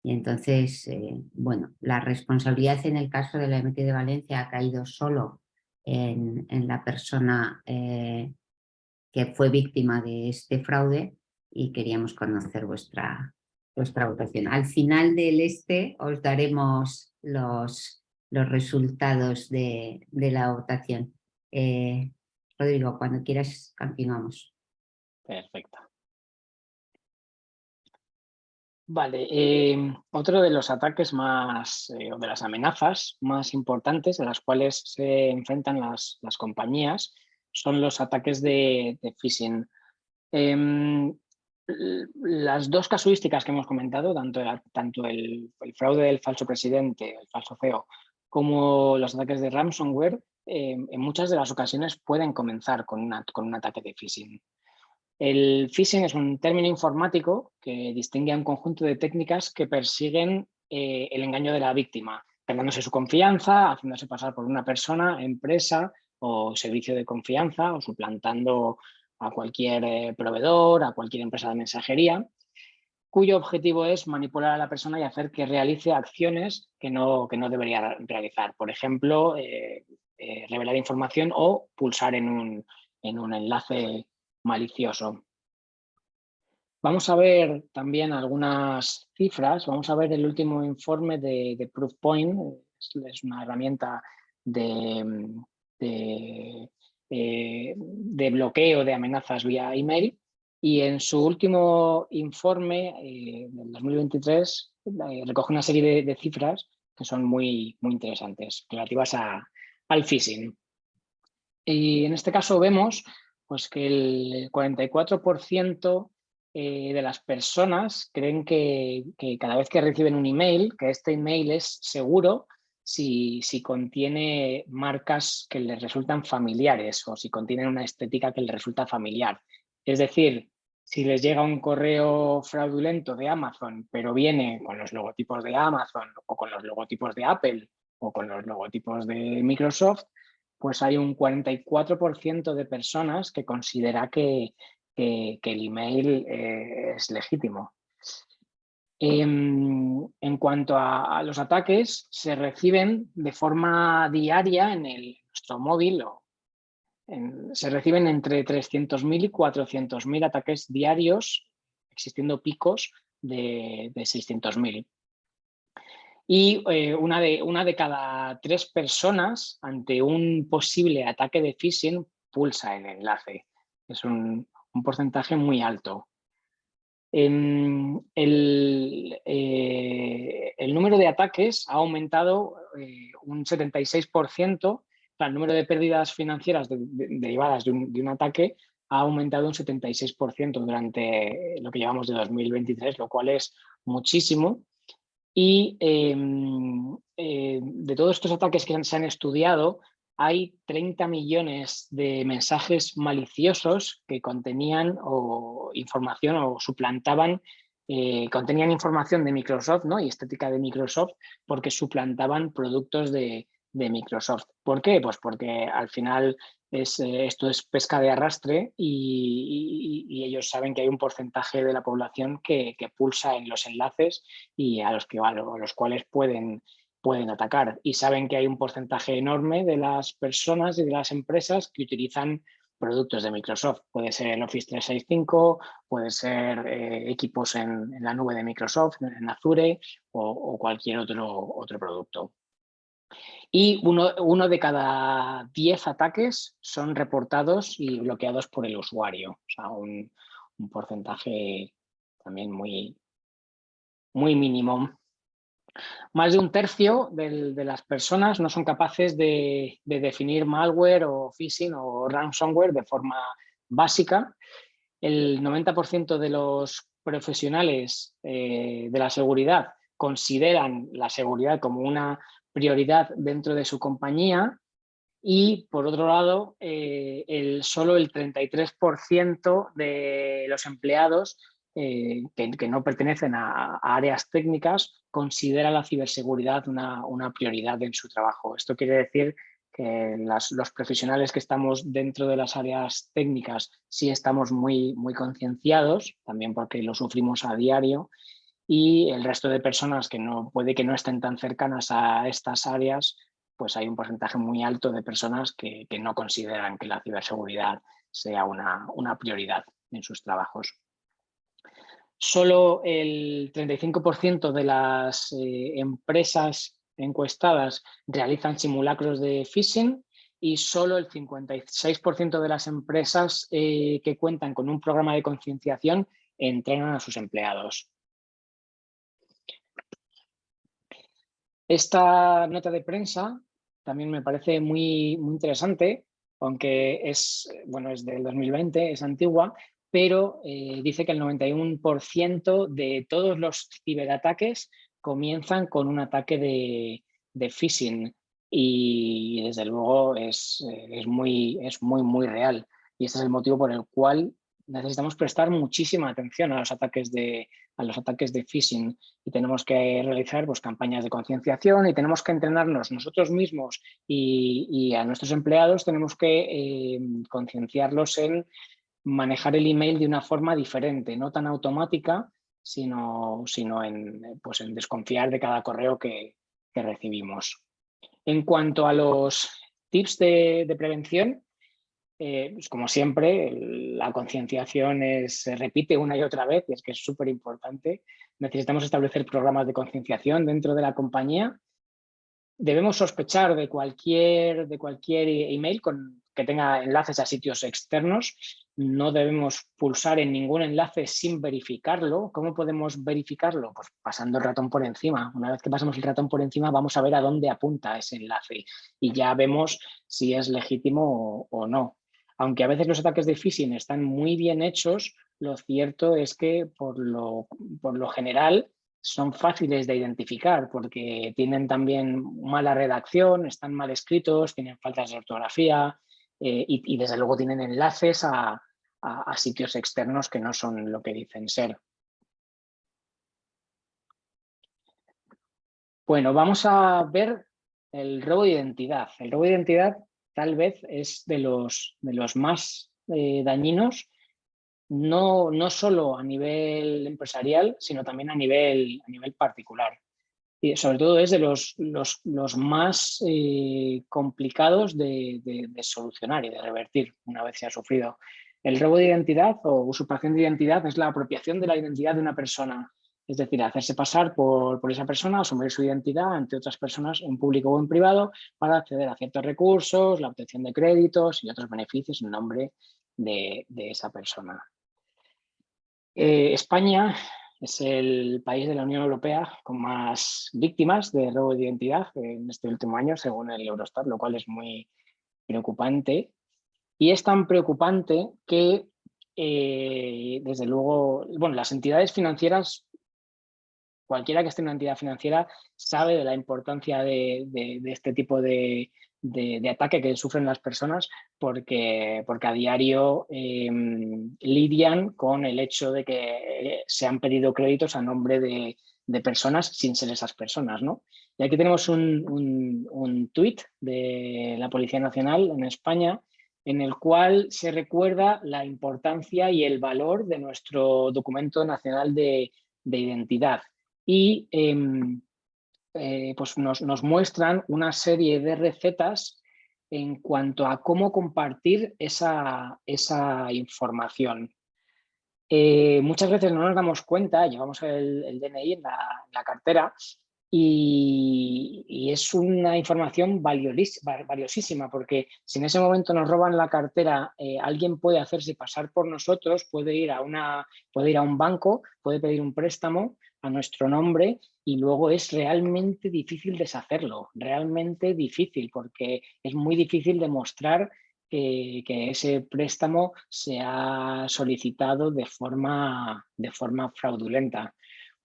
Y entonces, bueno, la responsabilidad en el caso de la MT de Valencia ha caído solo en la persona que fue víctima de este fraude, y queríamos conocer vuestra votación. Al final del os daremos los resultados de la votación. Rodrigo, cuando quieras continuamos. Perfecto. Vale, otro de los ataques más, o de las amenazas más importantes a las cuales se enfrentan las compañías son los ataques de phishing. Las dos casuísticas que hemos comentado, tanto el fraude del falso presidente, el falso CEO, como los ataques de ransomware, en muchas de las ocasiones pueden comenzar con un ataque de phishing. El phishing es un término informático que distingue a un conjunto de técnicas que persiguen el engaño de la víctima, ganándose su confianza, haciéndose pasar por una persona, empresa o servicio de confianza, o suplantando a cualquier proveedor, a cualquier empresa de mensajería, cuyo objetivo es manipular a la persona y hacer que realice acciones que no debería realizar. Por ejemplo, revelar información o pulsar en un enlace malicioso. Vamos a ver también algunas cifras. Vamos a ver el último informe de Proofpoint. Es una herramienta de bloqueo de amenazas vía email. Y en su último informe del 2023 recoge una serie de cifras que son muy interesantes relativas al phishing. Y en este caso vemos pues, que el 44% de las personas creen que cada vez que reciben un email, que este email es seguro si contiene marcas que les resultan familiares o si contienen una estética que les resulta familiar. Es decir, si les llega un correo fraudulento de Amazon, pero viene con los logotipos de Amazon o con los logotipos de Apple o con los logotipos de Microsoft, pues hay un 44% de personas que considera que el email es legítimo. En cuanto a los ataques, se reciben de forma diaria en nuestro móvil, se reciben entre 300.000 y 400.000 ataques diarios, existiendo picos de 600.000. Y una de cada 3 personas ante un posible ataque de phishing pulsa el enlace. Es un porcentaje muy alto. El número de ataques ha aumentado un 76%. El número de pérdidas financieras derivadas de un ataque ha aumentado un 76% durante lo que llevamos de 2023, lo cual es muchísimo. Y de todos estos ataques que se han estudiado, hay 30 millones de mensajes maliciosos que contenían información o suplantaban, contenían información de Microsoft, ¿no? Y estética de Microsoft, porque suplantaban productos de Microsoft. ¿Por qué? Pues porque al final esto es pesca de arrastre y ellos saben que hay un porcentaje de la población que pulsa en los enlaces y a los cuales pueden atacar. Y saben que hay un porcentaje enorme de las personas y de las empresas que utilizan productos de Microsoft. Puede ser el Office 365, puede ser equipos en la nube de Microsoft, en Azure o cualquier otro producto. Y uno de cada 10 ataques son reportados y bloqueados por el usuario. O sea, un porcentaje también muy mínimo. Más de un tercio de las personas no son capaces de definir malware o phishing o ransomware de forma básica. El 90% de los profesionales de la seguridad consideran la seguridad como una prioridad dentro de su compañía y, por otro lado, solo el 33% de los empleados que no pertenecen a áreas técnicas considera la ciberseguridad una prioridad en su trabajo. Esto quiere decir que los profesionales que estamos dentro de las áreas técnicas sí estamos muy concienciados, también porque lo sufrimos a diario, y el resto de personas que puede que no estén tan cercanas a estas áreas, pues hay un porcentaje muy alto de personas que no consideran que la ciberseguridad sea una prioridad en sus trabajos. Solo el 35% de las empresas encuestadas realizan simulacros de phishing y solo el 56% de las empresas que cuentan con un programa de concienciación entrenan a sus empleados. Esta nota de prensa también me parece muy interesante, aunque es del 2020, es antigua, pero dice que el 91% de todos los ciberataques comienzan con un ataque de phishing y desde luego es muy real. Y este es el motivo por el cual necesitamos prestar muchísima atención a los ataques de phishing y tenemos que realizar campañas de concienciación y tenemos que entrenarnos nosotros mismos y a nuestros empleados tenemos que concienciarlos en manejar el email de una forma diferente, no tan automática, sino en desconfiar de cada correo que recibimos. En cuanto a los tips de prevención, como siempre, la concienciación se repite una y otra vez y es que es súper importante. Necesitamos establecer programas de concienciación dentro de la compañía. Debemos sospechar de cualquier email que tenga enlaces a sitios externos. No debemos pulsar en ningún enlace sin verificarlo. ¿Cómo podemos verificarlo? Pues pasando el ratón por encima. Una vez que pasamos el ratón por encima, vamos a ver a dónde apunta ese enlace y ya vemos si es legítimo o no. Aunque a veces los ataques de phishing están muy bien hechos, lo cierto es que por lo general son fáciles de identificar porque tienen también mala redacción, están mal escritos, tienen faltas de ortografía y desde luego tienen enlaces a sitios externos que no son lo que dicen ser. Bueno, vamos a ver el robo de identidad. El robo de identidad tal vez es de los más dañinos, no solo a nivel empresarial, sino también a nivel particular. Y sobre todo es de los más complicados de solucionar y de revertir una vez se ha sufrido. El robo de identidad o usurpación de identidad es la apropiación de la identidad de una persona. Es decir, hacerse pasar por esa persona, asumir su identidad ante otras personas en público o en privado para acceder a ciertos recursos, la obtención de créditos y otros beneficios en nombre de esa persona. España es el país de la Unión Europea con más víctimas de robo de identidad en este último año, según el Eurostat, lo cual es muy preocupante. Y es tan preocupante que, desde luego, las entidades financieras, cualquiera que esté en una entidad financiera sabe de la importancia de este tipo de ataque que sufren las personas porque a diario lidian con el hecho de que se han pedido créditos a nombre de personas sin ser esas personas, ¿no? Y aquí tenemos un tuit de la Policía Nacional en España en el cual se recuerda la importancia y el valor de nuestro documento nacional de identidad. Y nos muestran una serie de recetas en cuanto a cómo compartir esa información. Muchas veces no nos damos cuenta, llevamos el DNI en la cartera y es una información valiosísima porque si en ese momento nos roban la cartera, alguien puede hacerse pasar por nosotros, puede ir a un banco, puede pedir un préstamo a nuestro nombre y luego es realmente difícil deshacerlo, realmente difícil porque es muy difícil demostrar que ese préstamo se ha solicitado de forma fraudulenta.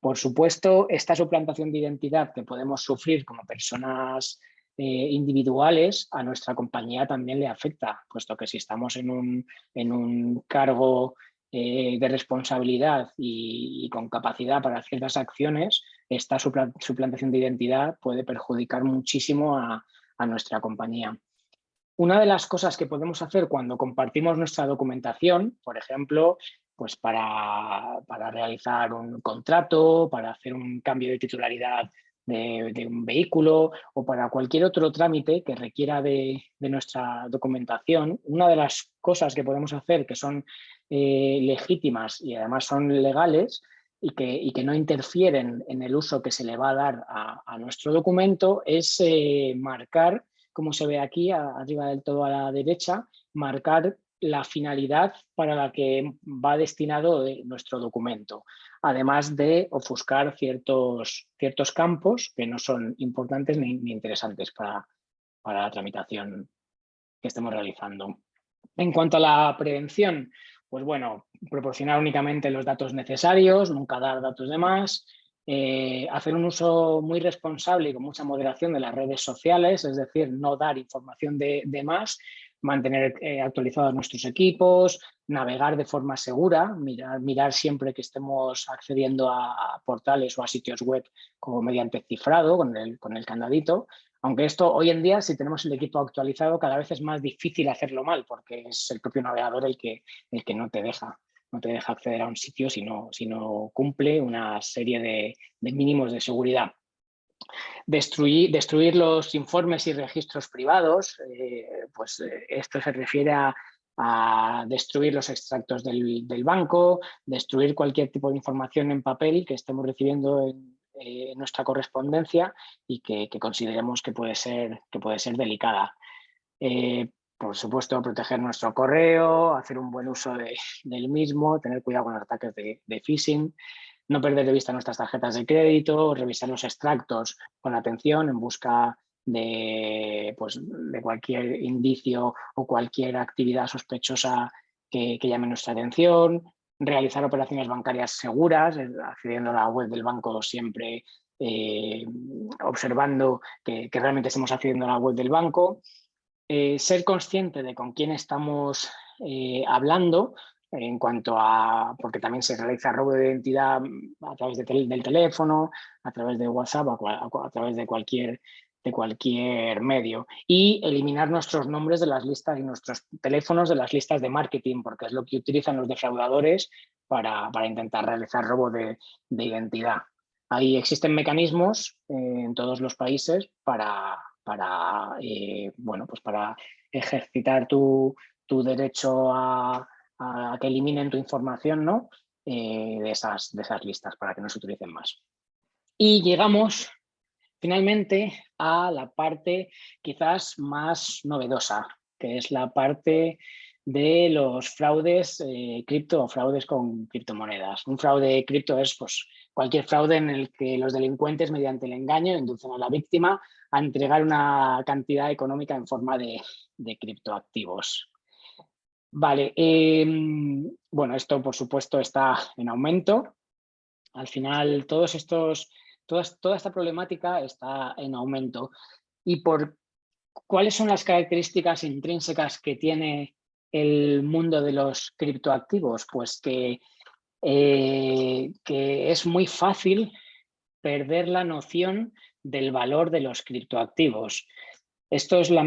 Por supuesto, esta suplantación de identidad que podemos sufrir como personas individuales, a nuestra compañía también le afecta, puesto que si estamos en un cargo de responsabilidad y con capacidad para ciertas acciones, esta suplantación de identidad puede perjudicar muchísimo a nuestra compañía. Una de las cosas que podemos hacer cuando compartimos nuestra documentación, por ejemplo, pues para realizar un contrato, para hacer un cambio de titularidad de un vehículo o para cualquier otro trámite que requiera de nuestra documentación, una de las cosas que podemos hacer que son legítimas y además son legales y que no interfieren en el uso que se le va a dar a nuestro documento es marcar, como se ve aquí arriba del todo a la derecha, marcar la finalidad para la que va destinado nuestro documento, además de ofuscar ciertos campos que no son importantes ni interesantes para la tramitación que estemos realizando. En cuanto a la prevención, pues bueno, proporcionar únicamente los datos necesarios, nunca dar datos de más, hacer un uso muy responsable y con mucha moderación de las redes sociales, es decir, no dar información de más, mantener actualizados nuestros equipos, navegar de forma segura, mirar siempre que estemos accediendo a portales o a sitios web como mediante cifrado con el candadito. Aunque esto hoy en día, si tenemos el equipo actualizado, cada vez es más difícil hacerlo mal porque es el propio navegador el que no te deja acceder a un sitio si no cumple una serie de mínimos de seguridad. Destruir los informes y registros privados, esto se refiere a destruir los extractos del banco, destruir cualquier tipo de información en papel que estemos recibiendo en nuestra correspondencia y que consideremos que puede ser delicada. Por supuesto, proteger nuestro correo, hacer un buen uso del mismo, tener cuidado con los ataques de phishing, no perder de vista nuestras tarjetas de crédito, revisar los extractos con atención en busca de cualquier indicio o cualquier actividad sospechosa que llame nuestra atención, realizar operaciones bancarias seguras, accediendo a la web del banco siempre observando que realmente estemos accediendo a la web del banco, ser consciente de con quién estamos hablando, en cuanto a, porque también se realiza robo de identidad a través del teléfono, a través de WhatsApp, a través de cualquier medio, y eliminar nuestros nombres de las listas y nuestros teléfonos de las listas de marketing, porque es lo que utilizan los defraudadores para intentar realizar robo de identidad. Ahí existen mecanismos en todos los países para ejercitar tu derecho a que eliminen tu información, ¿no? de esas listas para que no se utilicen más. Y llegamos finalmente a la parte quizás más novedosa, que es la parte de los fraudes cripto o fraudes con criptomonedas. Un fraude cripto es cualquier fraude en el que los delincuentes, mediante el engaño, inducen a la víctima a entregar una cantidad económica en forma de criptoactivos. Vale, bueno, esto por supuesto está en aumento. Al final, toda esta problemática está en aumento. ¿Y cuáles son las características intrínsecas que tiene el mundo de los criptoactivos? Pues que es muy fácil perder la noción del valor de los criptoactivos. Esto es el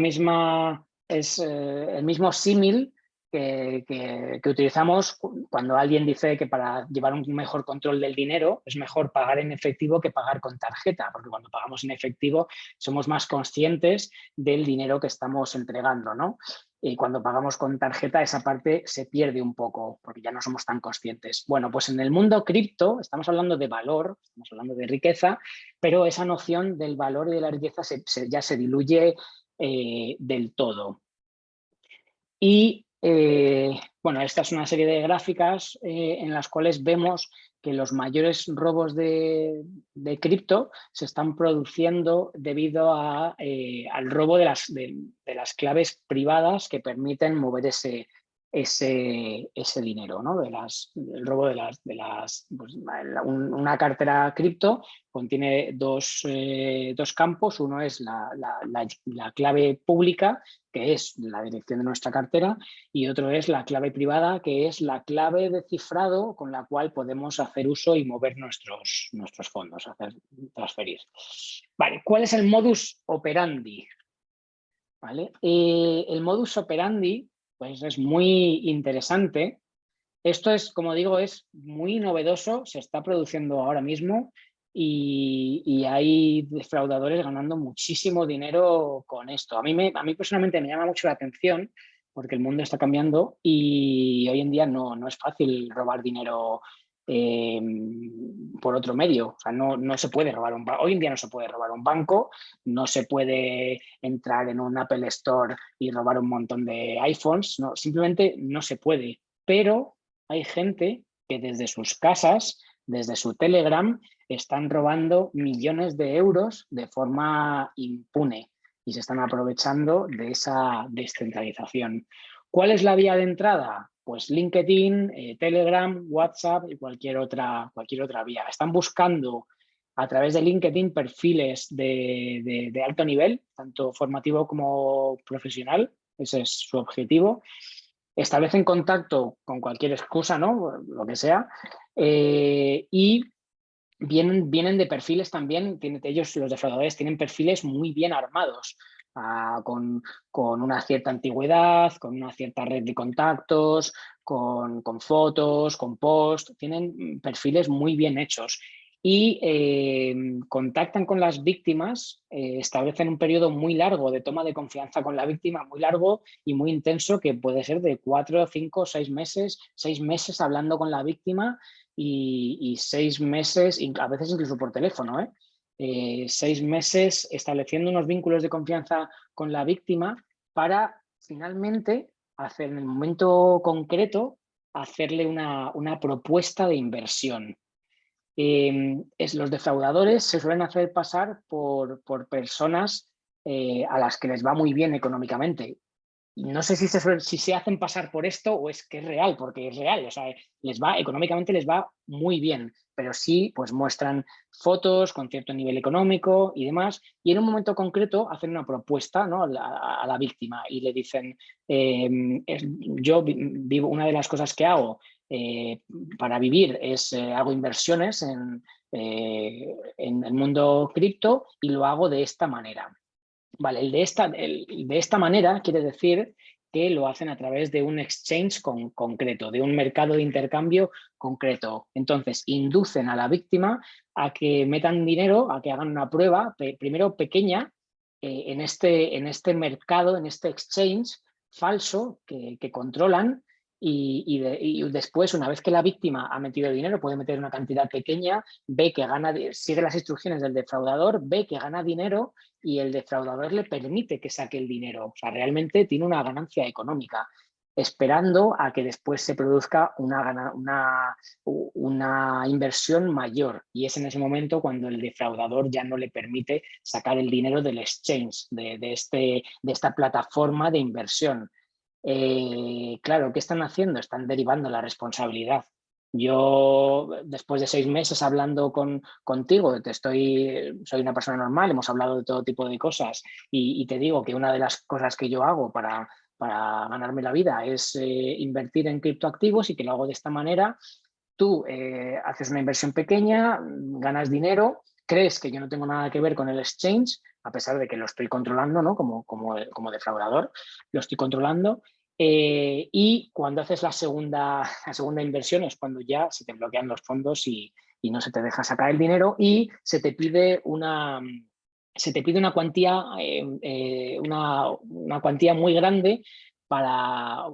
mismo símil que utilizamos cuando alguien dice que para llevar un mejor control del dinero es mejor pagar en efectivo que pagar con tarjeta, porque cuando pagamos en efectivo somos más conscientes del dinero que estamos entregando, ¿no? Y cuando pagamos con tarjeta esa parte se pierde un poco porque ya no somos tan conscientes. Bueno, pues en el mundo cripto estamos hablando de valor, estamos hablando de riqueza, pero esa noción del valor y de la riqueza ya se diluye del todo. Y bueno, esta es una serie de gráficas en las cuales vemos que los mayores robos de cripto se están produciendo debido al robo de las claves privadas que permiten mover ese dinero, ¿no? El robo una cartera cripto contiene dos campos. Uno es la clave pública, que es la dirección de nuestra cartera, y otro es la clave privada, que es la clave de cifrado con la cual podemos hacer uso y mover nuestros fondos, transferir. Vale, ¿cuál es el modus operandi? ¿Vale? El modus operandi pues es muy interesante. Esto es, como digo, es muy novedoso, se está produciendo ahora mismo y hay defraudadores ganando muchísimo dinero con esto. A mí personalmente me llama mucho la atención porque el mundo está cambiando y hoy en día no es fácil robar dinero por otro medio. O sea, no se puede robar un banco. Hoy en día no se puede robar un banco, no se puede entrar en un Apple Store y robar un montón de iPhones, no, simplemente no se puede. Pero hay gente que desde sus casas, desde su Telegram, están robando millones de euros de forma impune y se están aprovechando de esa descentralización. ¿Cuál es la vía de entrada? Pues LinkedIn, Telegram, WhatsApp y cualquier otra vía. Están buscando a través de LinkedIn perfiles de alto nivel, tanto formativo como profesional. Ese es su objetivo. Establecen contacto con cualquier excusa, ¿no? Lo que sea. Y vienen de perfiles también, ellos, los defraudadores, tienen perfiles muy bien armados, con una cierta antigüedad, con una cierta red de contactos, con fotos, con posts, tienen perfiles muy bien hechos. Y contactan con las víctimas, establecen un periodo muy largo de toma de confianza con la víctima, muy largo y muy intenso, que puede ser de 4, 5, 6 meses, 6 meses hablando con la víctima y 6 meses, a veces incluso por teléfono, 6 meses estableciendo unos vínculos de confianza con la víctima para finalmente hacer en el momento concreto, hacerle una propuesta de inversión. Los defraudadores se suelen hacer pasar por personas a las que les va muy bien económicamente. No sé si se hacen pasar por esto o es que es real, porque es real, o sea, económicamente les va muy bien, pero sí pues muestran fotos con cierto nivel económico y demás, y en un momento concreto hacen una propuesta, ¿no? a la víctima y le dicen, yo vivo, una de las cosas que hago para vivir es hago inversiones en el mundo cripto y lo hago de esta manera. Vale, el de esta manera quiere decir que lo hacen a través de un exchange concreto, de un mercado de intercambio concreto. Entonces, inducen a la víctima a que metan dinero, a que hagan una prueba, primero pequeña, en este mercado, en este exchange falso que controlan. Y después, una vez que la víctima ha metido dinero, puede meter una cantidad pequeña, ve que gana, sigue las instrucciones del defraudador, ve que gana dinero y el defraudador le permite que saque el dinero. O sea, realmente tiene una ganancia económica, esperando a que después se produzca una inversión mayor. Y es en ese momento cuando el defraudador ya no le permite sacar el dinero del exchange, de esta plataforma de inversión. Claro, ¿qué están haciendo? Están derivando la responsabilidad. Yo, después de 6 meses hablando contigo, soy una persona normal, hemos hablado de todo tipo de cosas y te digo que una de las cosas que yo hago para ganarme la vida es invertir en criptoactivos y que lo hago de esta manera. Tú haces una inversión pequeña, ganas dinero, crees que yo no tengo nada que ver con el exchange, a pesar de que lo estoy controlando, ¿no? Como defraudador, lo estoy controlando. Y cuando haces la segunda inversión es cuando ya se te bloquean los fondos y no se te deja sacar el dinero y se te pide una cuantía, una cuantía muy grande para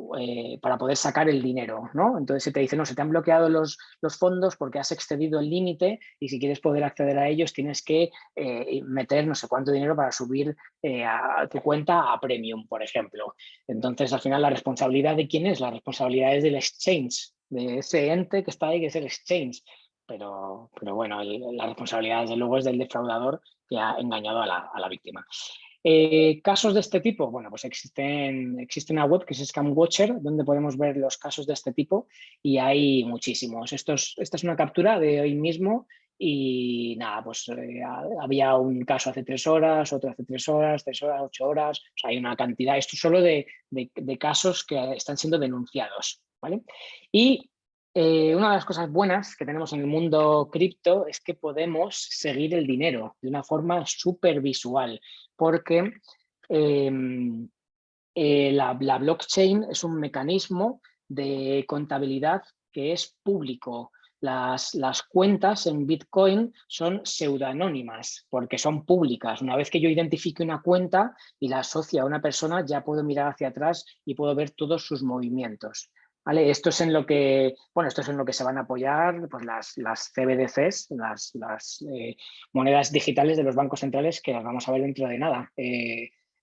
poder sacar el dinero, ¿no? Entonces se te dice, no, se te han bloqueado los fondos porque has excedido el límite y si quieres poder acceder a ellos tienes que meter no sé cuánto dinero para subir a tu cuenta a Premium, por ejemplo. Entonces, al final, ¿la responsabilidad de quién es? La responsabilidad es del exchange, de ese ente que está ahí, que es el exchange. Pero bueno, la responsabilidad, desde luego, es del defraudador que ha engañado a la víctima. Casos de este tipo, bueno, pues existe una web que es ScamWatcher, donde podemos ver los casos de este tipo y hay muchísimos. Esta es una captura de hoy mismo y nada, pues había un caso hace 3 horas, otro hace 3 horas, 3 horas, 8 horas, o sea, hay una cantidad, esto solo de casos que están siendo denunciados, ¿vale? Y una de las cosas buenas que tenemos en el mundo cripto es que podemos seguir el dinero de una forma súper visual, porque la blockchain es un mecanismo de contabilidad que es público. Las cuentas en Bitcoin son pseudonónimas porque son públicas. Una vez que yo identifique una cuenta y la asocio a una persona, ya puedo mirar hacia atrás y puedo ver todos sus movimientos. ¿Vale? Esto es en lo que, bueno, esto es en lo que se van a apoyar pues, las CBDCs, las monedas digitales de los bancos centrales, que las vamos a ver dentro de nada.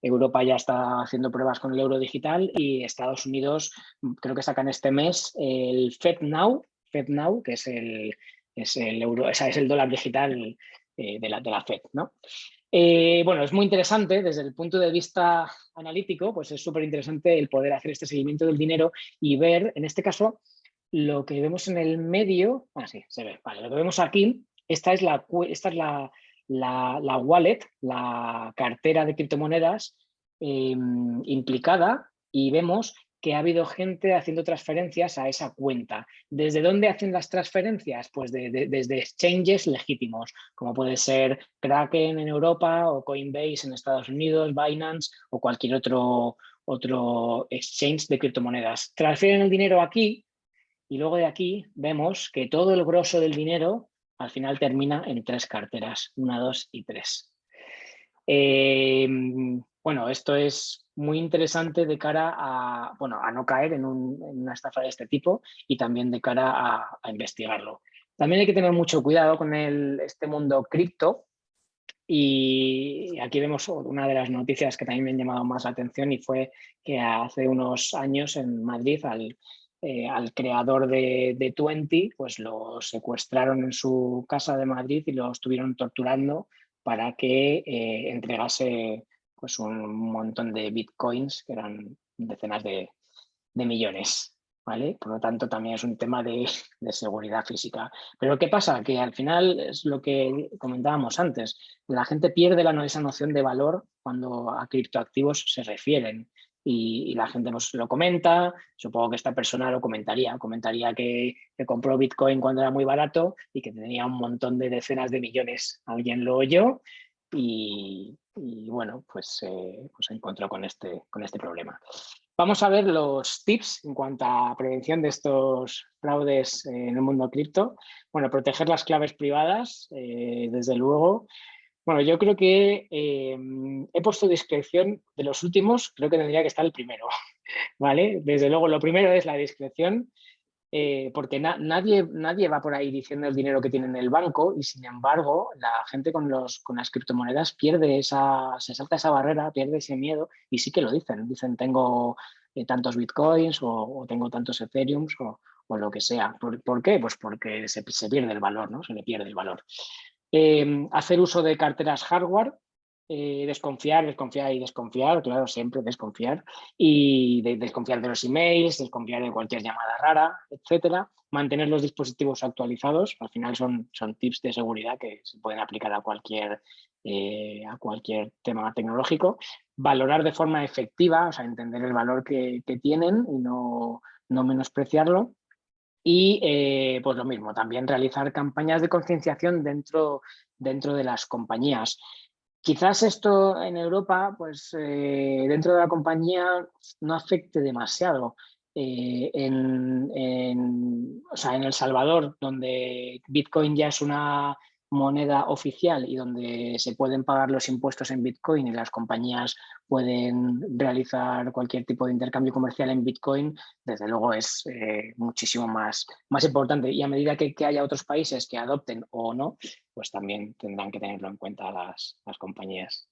Europa ya está haciendo pruebas con el euro digital y Estados Unidos creo que sacan este mes el FedNow, que es el euro, es el dólar digital de la Fed, ¿no? Bueno, es muy interesante desde el punto de vista analítico, pues es súper interesante el poder hacer este seguimiento del dinero y ver, en este caso, lo que vemos en el medio, sí, se ve, vale, lo que vemos aquí, esta es la wallet, la cartera de criptomonedas implicada, y vemos que ha habido gente haciendo transferencias a esa cuenta. ¿Desde dónde hacen las transferencias? Pues desde exchanges legítimos, como puede ser Kraken en Europa o Coinbase en Estados Unidos, Binance o cualquier otro exchange de criptomonedas. Transfieren el dinero aquí y luego de aquí vemos que todo el grosso del dinero al final termina en 3 carteras, 1, 2 y 3. Bueno, esto es muy interesante de cara a, bueno, a no caer en una estafa de este tipo y también de cara a investigarlo. También hay que tener mucho cuidado con este mundo cripto, y aquí vemos una de las noticias que también me han llamado más la atención, y fue que hace unos años en Madrid al creador de Twenty pues lo secuestraron en su casa de Madrid y lo estuvieron torturando para que entregase pues un montón de bitcoins, que eran decenas de millones. ¿Vale? Por lo tanto, también es un tema de seguridad física. Pero ¿qué pasa? Que al final es lo que comentábamos antes. La gente pierde esa noción de valor cuando a criptoactivos se refieren. Y la gente nos lo comenta. Supongo que esta persona lo comentaría que compró Bitcoin cuando era muy barato y que tenía un montón de decenas de millones. Alguien lo oyó y bueno, pues se encontró con este problema. Vamos a ver los tips en cuanto a prevención de estos fraudes en el mundo cripto. Bueno, proteger las claves privadas, desde luego. Bueno, yo creo que he puesto discreción de los últimos, creo que tendría que estar el primero, ¿vale? Desde luego, lo primero es la discreción, porque nadie va por ahí diciendo el dinero que tiene en el banco, y sin embargo la gente con las criptomonedas se salta esa barrera, pierde ese miedo y sí que lo dicen tengo tantos bitcoins o tengo tantos ethereums o lo que sea. ¿Por qué? Pues porque se pierde el valor, ¿no? Se le pierde el valor. Hacer uso de carteras hardware, desconfiar y desconfiar, claro, siempre desconfiar, y desconfiar de los emails, desconfiar de cualquier llamada rara, etcétera. Mantener los dispositivos actualizados, al final son tips de seguridad que se pueden aplicar a cualquier tema tecnológico. Valorar de forma efectiva, o sea, entender el valor que tienen y no menospreciarlo. Y pues lo mismo, también realizar campañas de concienciación dentro de las compañías. Quizás esto en Europa, pues dentro de la compañía no afecte demasiado. O sea, en El Salvador, donde Bitcoin ya es una moneda oficial y donde se pueden pagar los impuestos en Bitcoin y las compañías pueden realizar cualquier tipo de intercambio comercial en Bitcoin, desde luego es muchísimo más importante. Y a medida que haya otros países que adopten o no, pues también tendrán que tenerlo en cuenta las compañías.